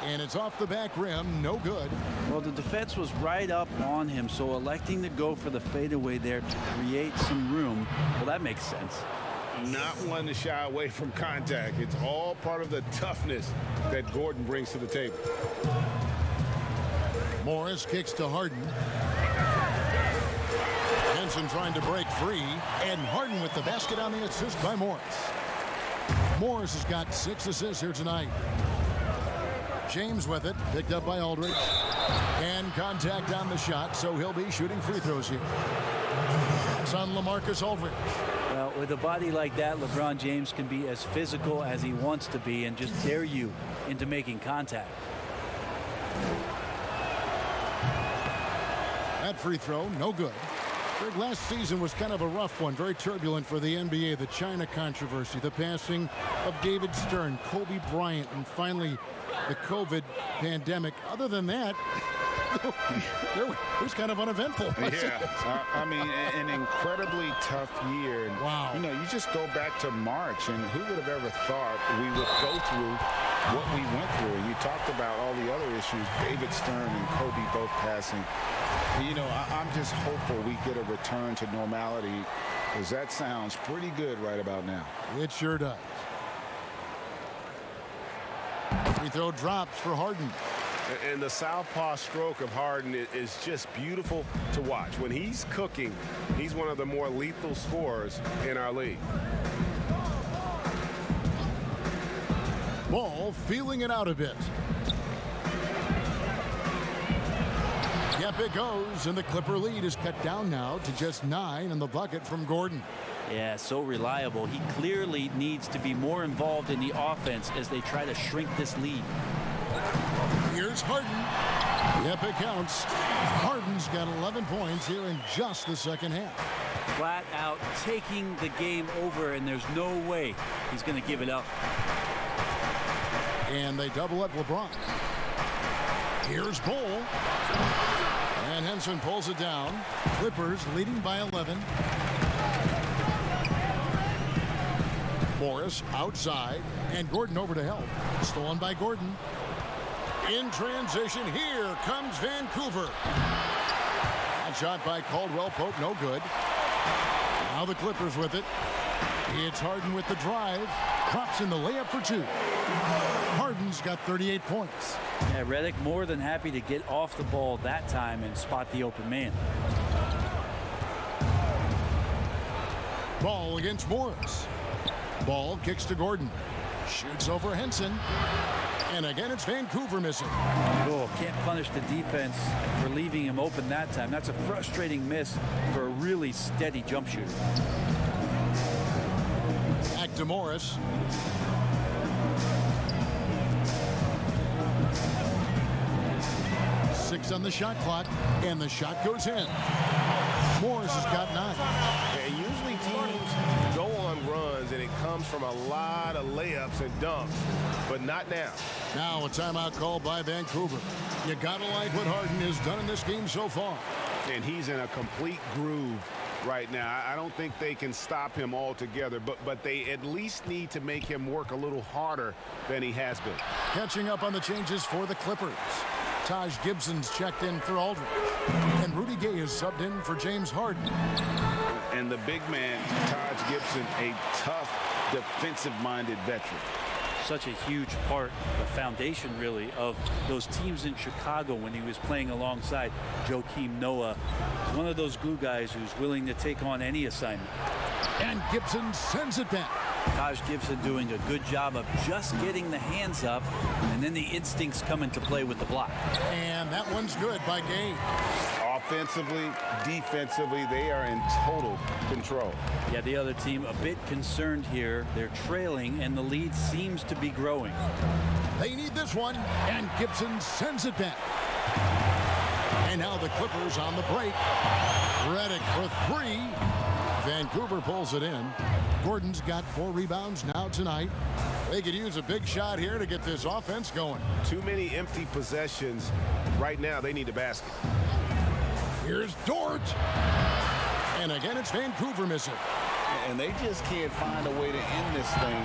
And it's off the back rim, no good. Well, the defense was right up on him, so electing to go for the fadeaway there to create some room, well, that makes sense. Not one to shy away from contact. It's all part of the toughness that Gordon brings to the table. Morris kicks to Harden. Henson trying to break free, and Harden with the basket on the assist by Morris. Morris has got 6 assists here tonight. James with it, picked up by Aldridge. And contact on the shot, so he'll be shooting free throws here. It's on LaMarcus Aldridge. Well, with a body like that, LeBron James can be as physical as he wants to be and just dare you into making contact. That free throw, no good. Last season was kind of a rough one, very turbulent for the NBA. The China controversy, the passing of David Stern, Kobe Bryant, and finally the COVID pandemic. Other than that, it was kind of uneventful. Yeah, I mean, an incredibly tough year. And, wow. You know, you just go back to March, and who would have ever thought we would go through what we went through? And you talked about all the other issues, David Stern and Kobe both passing. You know, I'm just hopeful we get a return to normality, because that sounds pretty good right about now. It sure does. Free throw drops for Harden. And the southpaw stroke of Harden is just beautiful to watch. When he's cooking, he's one of the more lethal scorers in our league. Ball feeling it out a bit. Yep, it goes, and the Clipper lead is cut down now to just 9 in the bucket from Gordon. Yeah, so reliable. He clearly needs to be more involved in the offense as they try to shrink this lead. Here's Harden. Yep, it counts. Harden's got 11 points here in just the second half. Flat out taking the game over, and there's no way he's going to give it up. And they double up LeBron. Here's Bull. And Henson pulls it down. Clippers leading by 11. Morris outside, and Gordon over to help. Stolen by Gordon. In transition, here comes Vancouver. That shot by Caldwell Pope, no good. Now the Clippers with it. It's Harden with the drive. Drops in the layup for 2. Harden's got 38 points. Yeah, Redick more than happy to get off the ball that time and spot the open man. Ball against Morris. Ball kicks to Gordon. Shoots over Henson. And again, it's Vancouver missing. Oh, can't punish the defense for leaving him open that time. That's a frustrating miss for a really steady jump shooter. Back to Morris. Six on the shot clock, and the shot goes in. Morris has got 9. And usually teams go on runs, and it comes from a lot of layups and dunks, but not now. Now a timeout called by Vancouver. You gotta like what Harden has done in this game so far. And he's in a complete groove right now. I don't think they can stop him altogether, but they at least need to make him work a little harder than he has been. Catching up on the changes for the Clippers. Taj Gibson's checked in for Aldridge. And Rudy Gay is subbed in for James Harden. And the big man, Taj Gibson, a tough, defensive-minded veteran. Such a huge part, the foundation really, of those teams in Chicago when he was playing alongside Joakim Noah. He's one of those glue guys who's willing to take on any assignment. And Gibson sends it back. Taj Gibson doing a good job of just getting the hands up, and then the instincts come into play with the block. And that one's good by Gay. Offensively, defensively, they are in total control. Yeah, the other team a bit concerned here. They're trailing, and the lead seems to be growing. They need this one, and Gibson sends it back. And now the Clippers on the break. Redick for 3. Vancouver pulls it in. Gordon's got 4 rebounds now tonight. They could use a big shot here to get this offense going. Too many empty possessions. Right now, they need a basket. Here's Dort. And again, it's Vancouver missing. And they just can't find a way to end this thing.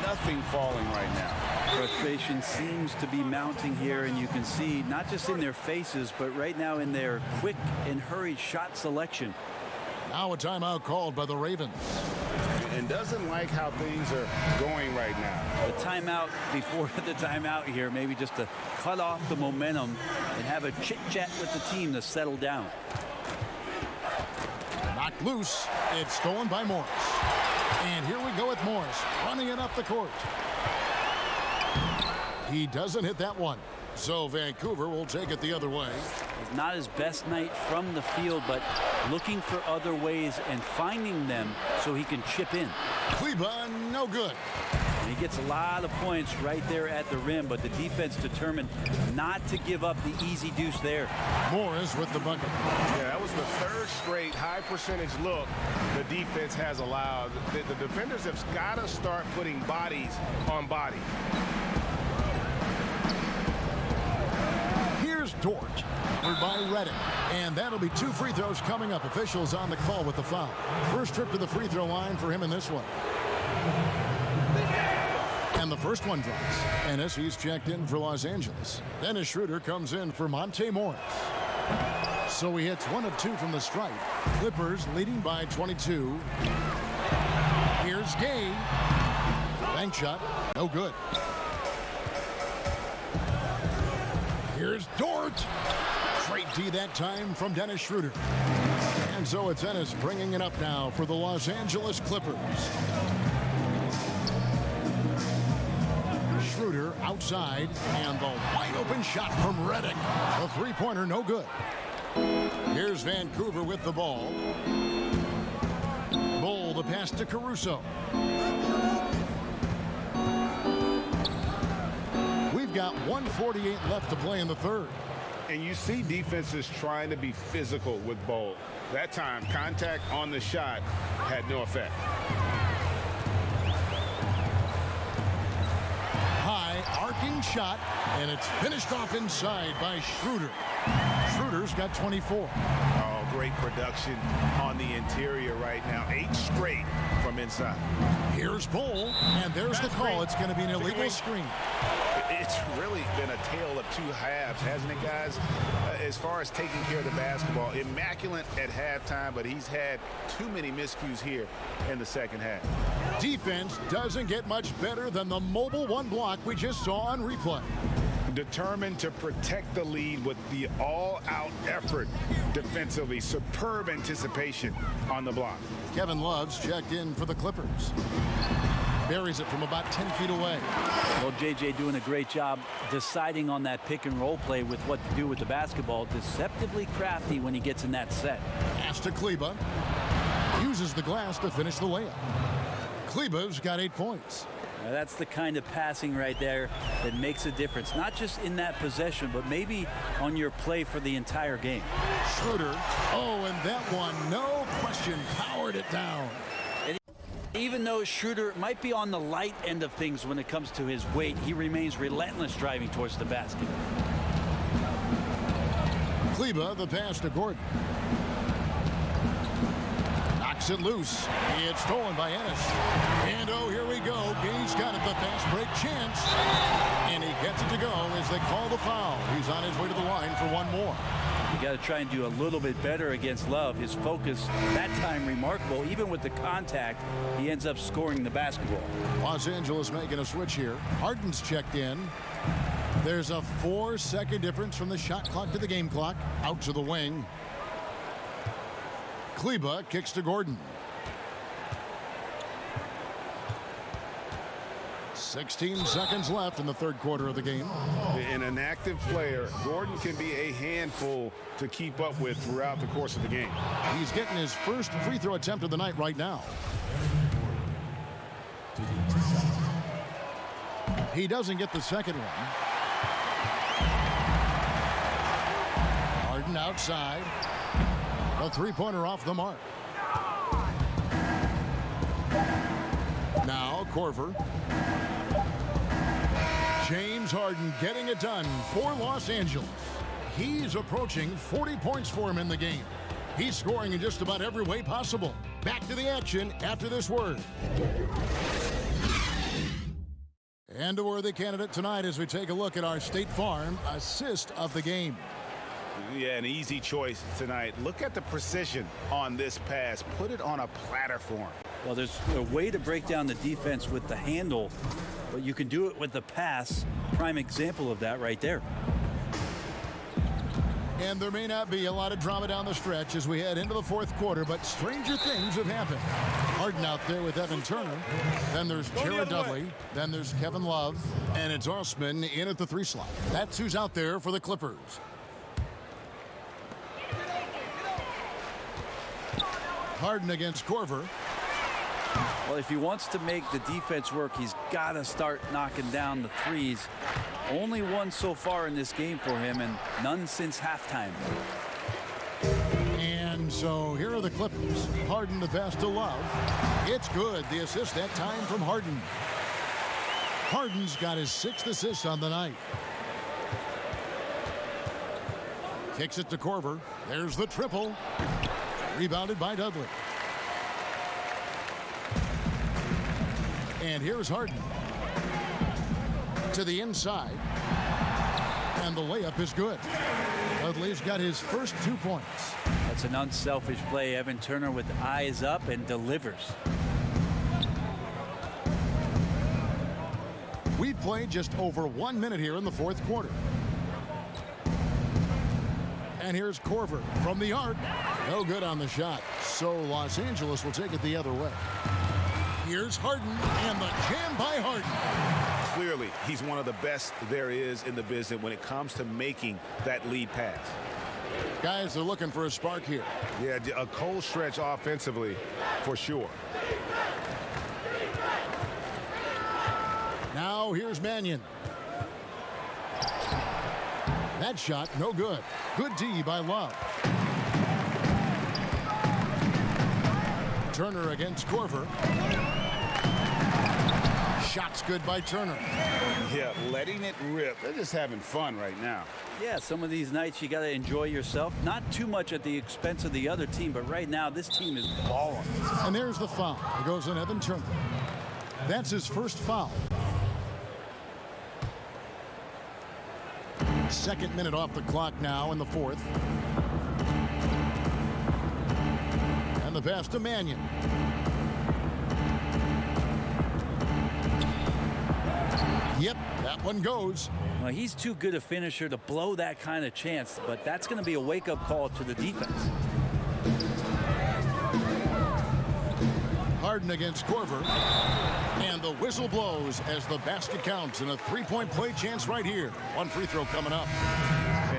Nothing falling right now. Frustration seems to be mounting here, and you can see not just in their faces, but right now in their quick and hurried shot selection. Now a timeout called by the Ravens. And doesn't like how things are going right now. The timeout before the timeout here, maybe just to cut off the momentum and have a chit-chat with the team to settle down. Knocked loose. It's stolen by Morris. And here we go with Morris running it up the court. He doesn't hit that one. So Vancouver will take it the other way. It's not his best night from the field, but looking for other ways and finding them so he can chip in. Kleba, no good. And he gets a lot of points right there at the rim, but the defense determined not to give up the easy deuce there. Morris with the bucket. Yeah, that was the third straight high percentage look the defense has allowed. The defenders have got to start putting bodies on bodies. Here's Dort, covered by Reddick. And that'll be 2 free throws coming up. Officials on the call with the foul. First trip to the free throw line for him in this one. And the first one drops. Ennis, he's checked in for Los Angeles. Dennis Schroeder comes in for Monte Morris. So he hits 1 of 2 from the stripe. Clippers leading by 22. Here's Gay. Bank shot, no good. Here's Dort. Straight D that time from Dennis Schroeder. And so it's Ennis bringing it up now for the Los Angeles Clippers. Schroeder outside, and the wide open shot from Reddick. The three-pointer no good. Here's Vancouver with the ball. Bull the pass to Caruso. We've got 1:48 left to play in the third. And you see defenses trying to be physical with Bowl. That time, contact on the shot had no effect. High arcing shot, and it's finished off inside by Schroeder. Schroeder's got 24. Oh, great production on the interior right now. 8 straight from inside. Here's Bull, and there's the call. It's going to be an illegal screen. It's really been a tale of 2 halves, hasn't it, guys? As far as taking care of the basketball, immaculate at halftime, but he's had too many miscues here in the second half. Defense doesn't get much better than the mobile 1 block we just saw on replay. Determined to protect the lead with the all-out effort defensively. Superb anticipation on the block. Kevin Love's checked in for the Clippers. Buries it from about 10 feet away. Well, JJ doing a great job deciding on that pick and roll play with what to do with the basketball. Deceptively crafty when he gets in that set. Pass to Kleba. Uses the glass to finish the layup. Kleba's got 8 points. Now that's the kind of passing right there that makes a difference. Not just in that possession, but maybe on your play for the entire game. Schroeder. Oh, and that one, no question, powered it down. Even though Schroeder might be on the light end of things when it comes to his weight, he remains relentless driving towards the basket. Kleba, the pass to Gordon. Knocks it loose. It's stolen by Ennis. And oh, here we go. Gay's got it, the fast break chance. And he gets it to go as they call the foul. He's on his way to the line for 1 more. You got to try and do a little bit better against Love. His focus that time remarkable. Even with the contact, he ends up scoring the basketball. Los Angeles making a switch here. Harden's checked in. There's a 4-second difference from the shot clock to the game clock. Out to the wing. Kleba kicks to Gordon. 16 seconds left in the third quarter of the game. And an active player, Gordon can be a handful to keep up with throughout the course of the game. He's getting his first free throw attempt of the night right now. He doesn't get the second one. Harden outside. A three-pointer off the mark. Now Korver. James Harden getting it done for Los Angeles. He's approaching 40 points for him in the game. He's scoring in just about every way possible. Back to the action after this word. And a worthy candidate tonight as we take a look at our State Farm assist of the game. Yeah, an easy choice tonight. Look at the precision on this pass. Put it on a platter for him. Well, there's a way to break down the defense with the handle, but you can do it with the pass. Prime example of that right there. And there may not be a lot of drama down the stretch as we head into the fourth quarter, but stranger things have happened. Harden out there with Evan Turner. Then there's Jared Dudley. Then there's Kevin Love. And it's Osman in at the 3 slot. That's who's out there for the Clippers. Harden against Korver. Well, if he wants to make the defense work, he's got to start knocking down the threes. Only one so far in this game for him, and none since halftime. And so here are the Clippers. Harden the pass to Love. It's good. The assist that time from Harden. Harden's got his 6th assist on the night. Kicks it to Korver. There's the triple. Rebounded by Dudley. And here's Harden. To the inside. And the layup is good. Dudley's got his first 2 points. That's an unselfish play. Evan Turner with eyes up and delivers. We've played just over 1 minute here in the fourth quarter. And here's Korver from the arc. No good on the shot. So Los Angeles will take it the other way. Here's Harden and the jam by Harden. Clearly, he's one of the best there is in the business when it comes to making that lead pass. Guys, they're looking for a spark here. Yeah, a cold stretch offensively for sure. Now here's Mannion. That shot, no good. Good D by Love. Turner against Korver. Shot's good by Turner. Yeah, letting it rip. They're just having fun right now. Yeah, some of these nights you got to enjoy yourself. Not too much at the expense of the other team, but right now this team is balling. And there's the foul. It goes on Evan Turner. That's his first foul. 2nd minute off the clock now in the 4th. And the pass to Mannion. Yep, that one goes. Well, he's too good a finisher to blow that kind of chance, but that's going to be a wake-up call to the defense. Harden against Korver. And the whistle blows as the basket counts and a 3-point play chance right here. One free throw coming up.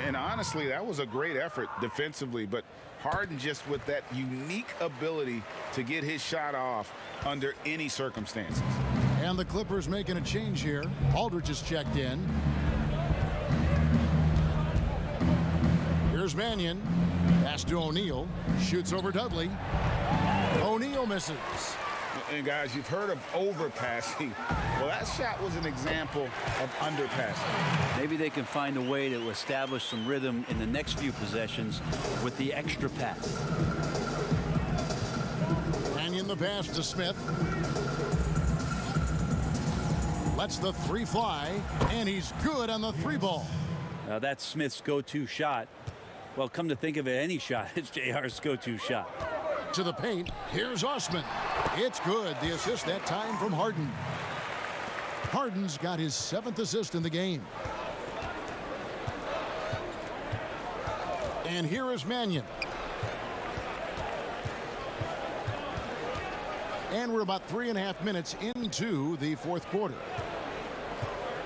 And honestly, that was a great effort defensively, but Harden just with that unique ability to get his shot off under any circumstances. And the Clippers making a change here. Aldridge is checked in. Here's Mannion. Pass to O'Neal. Shoots over Dudley. O'Neal misses. And guys, you've heard of overpassing. Well, that shot was an example of underpassing. Maybe they can find a way to establish some rhythm in the next few possessions with the extra pass. Mannion the pass to Smith. Lets the 3 fly, and he's good on the 3 ball. Now that's Smith's go-to shot. Well, come to think of it, any shot is JR's go-to shot. To the paint, here's Osman. It's good. The assist that time from Harden. Harden's got his 7th assist in the game. And here is Mannion. And we're about 3.5 minutes into the fourth quarter.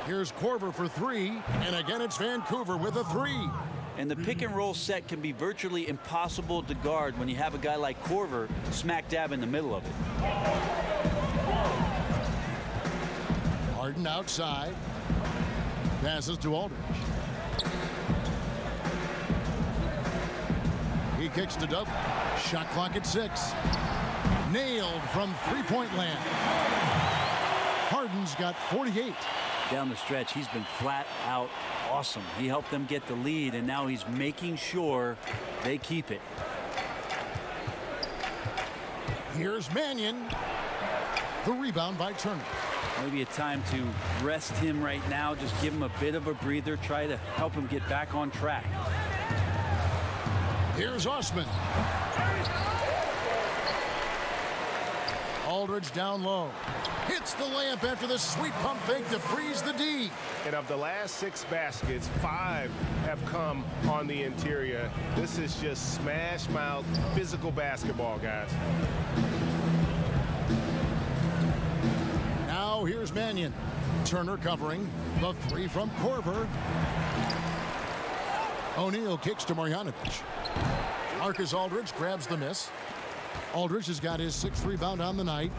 Here's Korver for 3, and again it's Vancouver with a 3. And the pick and roll set can be virtually impossible to guard when you have a guy like Korver smack dab in the middle of it. Harden outside. Passes to Aldridge. He kicks to Dudley. Shot clock at 6. Nailed from 3-point land. Harden's got 48. Down the stretch, he's been flat out awesome. He helped them get the lead, and now he's making sure they keep it. Here's Mannion. The rebound by Turner. Maybe a time to rest him right now, just give him a bit of a breather, try to help him get back on track. Here's Osman. Aldridge down low. Hits the layup after the sweet pump fake to freeze the D. And of the last 6 baskets, 5 have come on the interior. This is just smash mouth physical basketball, guys. Now here's Mannion. Turner covering. The 3 from Korver. O'Neal kicks to Marjanovic. Marcus Aldridge grabs the miss. Aldridge has got his 6th rebound on the night.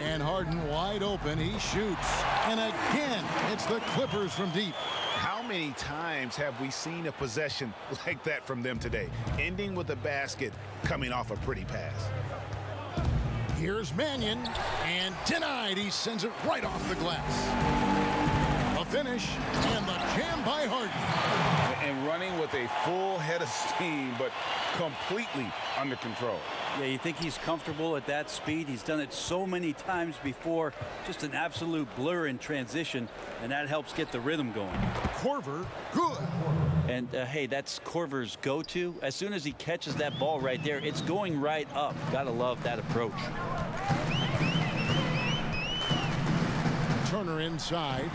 And Harden wide open. He shoots. And again, it's the Clippers from deep. How many times have we seen a possession like that from them today? Ending with a basket, coming off a pretty pass. Here's Mannion. And denied. He sends it right off the glass. A finish. And the jam by Harden. And running with a full head of steam, but completely under control. Yeah, you think he's comfortable at that speed? He's done it so many times before. Just an absolute blur in transition, and that helps get the rhythm going. Korver, good. And, hey, that's Korver's go-to. As soon as he catches that ball right there, it's going right up. Gotta love that approach. Turner inside.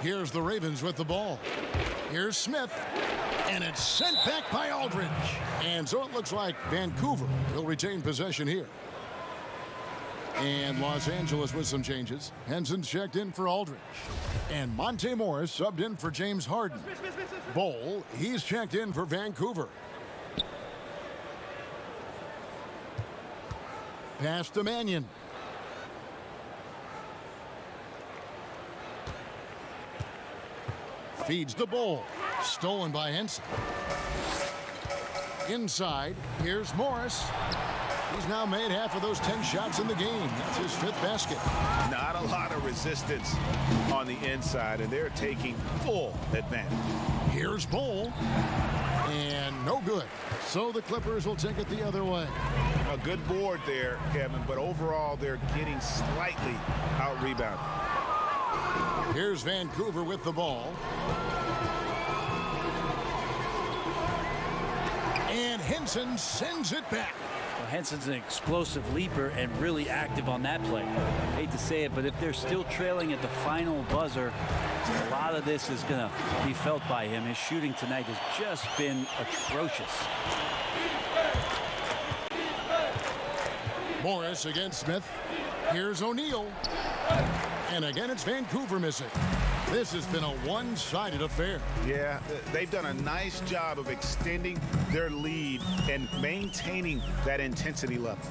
Here's the Ravens with the ball. Here's Smith. And it's sent back by Aldridge. And so it looks like Vancouver will retain possession here. And Los Angeles with some changes. Henson's checked in for Aldridge. And Monte Morris subbed in for James Harden. Bol, he's checked in for Vancouver. Pass to Mannion. Feeds the Bol. Stolen by Henson. Inside, here's Morris. He's now made half of those 10 shots in the game. That's his 5th basket. Not a lot of resistance on the inside, and they're taking full advantage. Here's Bol. And no good. So the Clippers will take it the other way. A good board there, Kevin, but overall they're getting slightly out-rebounded. Here's Vancouver with the ball. And Henson sends it back. Well, Henson's an explosive leaper and really active on that play. Hate to say it, but if they're still trailing at the final buzzer, a lot of this is going to be felt by him. His shooting tonight has just been atrocious. Morris against Smith. Here's O'Neal. And again, it's Vancouver missing. This has been a one-sided affair. Yeah, they've done a nice job of extending their lead and maintaining that intensity level.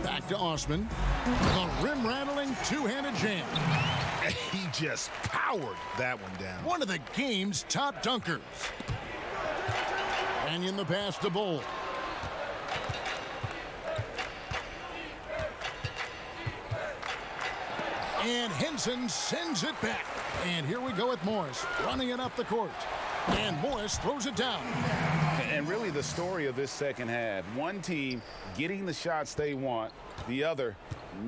Back to Osman. The rim-rattling two-handed jam. He just powered that one down. One of the game's top dunkers. Mannion the pass to Bol. And Henson sends it back. And here we go with Morris running it up the court. And Morris throws it down. And really the story of this second half, one team getting the shots they want, the other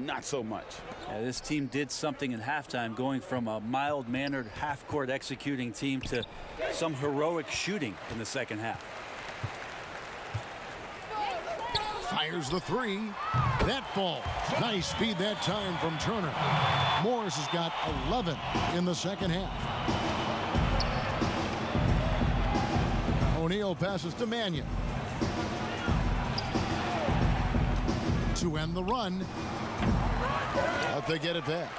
not so much. Yeah, this team did something in halftime, going from a mild-mannered half-court executing team to some heroic shooting in the second half. Fires the 3. That falls. Nice speed that time from Turner. Morris has got 11 in the second half. O'Neal passes to Mannion. To end the run. But they get it back.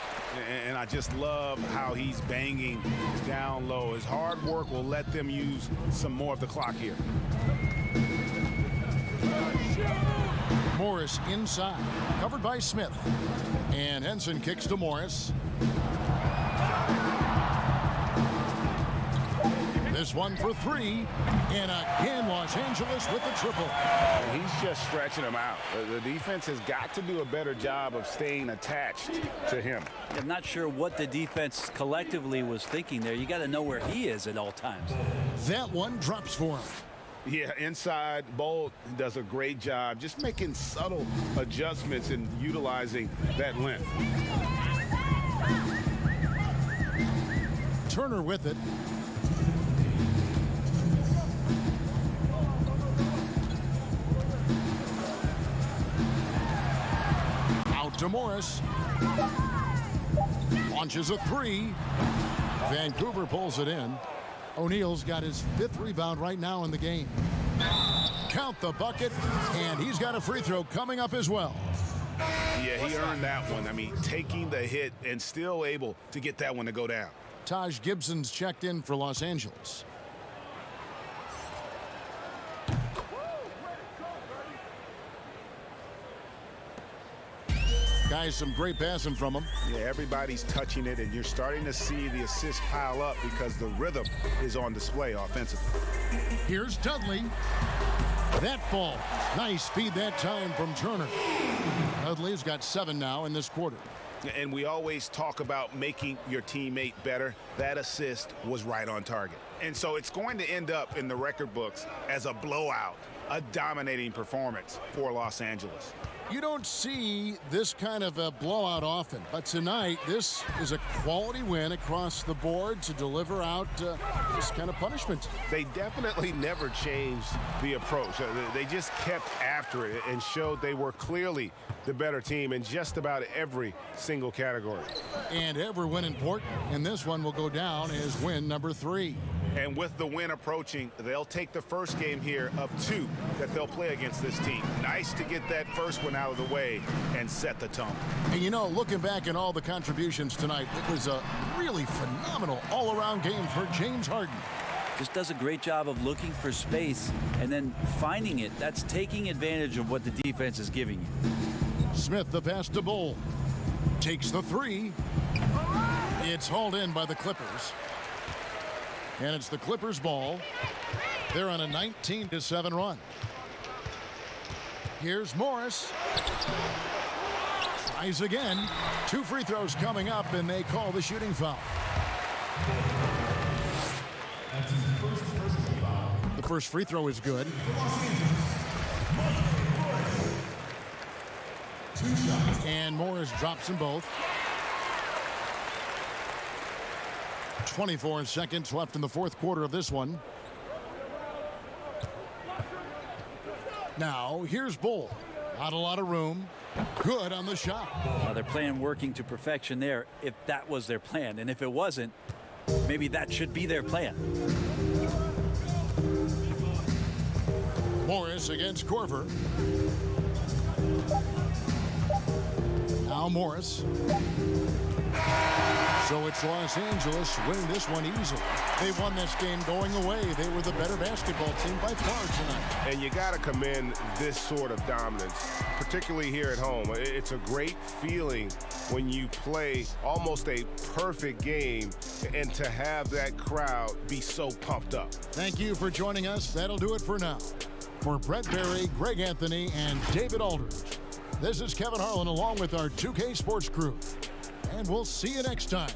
And I just love how he's banging down low. His hard work will let them use some more of the clock here. Morris inside, covered by Smith. And Henson kicks to Morris. This one for 3. And again, Los Angeles with the triple. He's just stretching them out. The defense has got to do a better job of staying attached to him. I'm not sure what the defense collectively was thinking there. You got to know where he is at all times. That one drops for him. Yeah, inside, Bolt does a great job just making subtle adjustments and utilizing that length. Turner with it. Out to Morris. Launches a three. Vancouver pulls it in. O'Neal's got his 5th rebound right now in the game. Count the bucket, and he's got a free throw coming up as well. Yeah, he earned that one. I mean, taking the hit and still able to get that one to go down. Taj Gibson's checked in for Los Angeles. Guys, some great passing from him. Yeah, everybody's touching it, and you're starting to see the assists pile up because the rhythm is on display offensively. Here's Dudley. That ball. Nice feed that time from Turner. Dudley's got 7 now in this quarter. And we always talk about making your teammate better. That assist was right on target. And so it's going to end up in the record books as a blowout, a dominating performance for Los Angeles. You don't see this kind of a blowout often, but tonight this is a quality win across the board to deliver out this kind of punishment. They definitely never changed the approach. They just kept after it and showed they were clearly the better team in just about every single category. And every win important, and this one will go down as win number 3. And with the win approaching, they'll take the first game here of 2 that they'll play against this team. Nice to get that first one out of the way and set the tone. And you know, looking back at all the contributions tonight, it was a really phenomenal all-around game for James Harden. Just does a great job of looking for space and then finding it. That's taking advantage of what the defense is giving you. Smith, the pass to Bull. Takes the 3. It's hauled in by the Clippers. And it's the Clippers' ball. They're on a 19-7 run. Here's Morris. Tries again. 2 free throws coming up, and they call the shooting foul. The first free throw is good. 2 shots. And Morris drops them both. 24 seconds left in the 4th quarter of this one. Now, here's Bull. Not a lot of room. Good on the shot. They're playing working to perfection there if that was their plan. And if it wasn't, maybe that should be their plan. Morris against Korver. Now Morris. So it's Los Angeles winning this one easily. They won this game going away. They were the better basketball team by far tonight. And you got to commend this sort of dominance, particularly here at home. It's a great feeling when you play almost a perfect game and to have that crowd be so pumped up. Thank you for joining us. That'll do it for now. For Brett Berry, Greg Anthony, and David Aldridge, this is Kevin Harlan along with our 2K Sports crew. And we'll see you next time.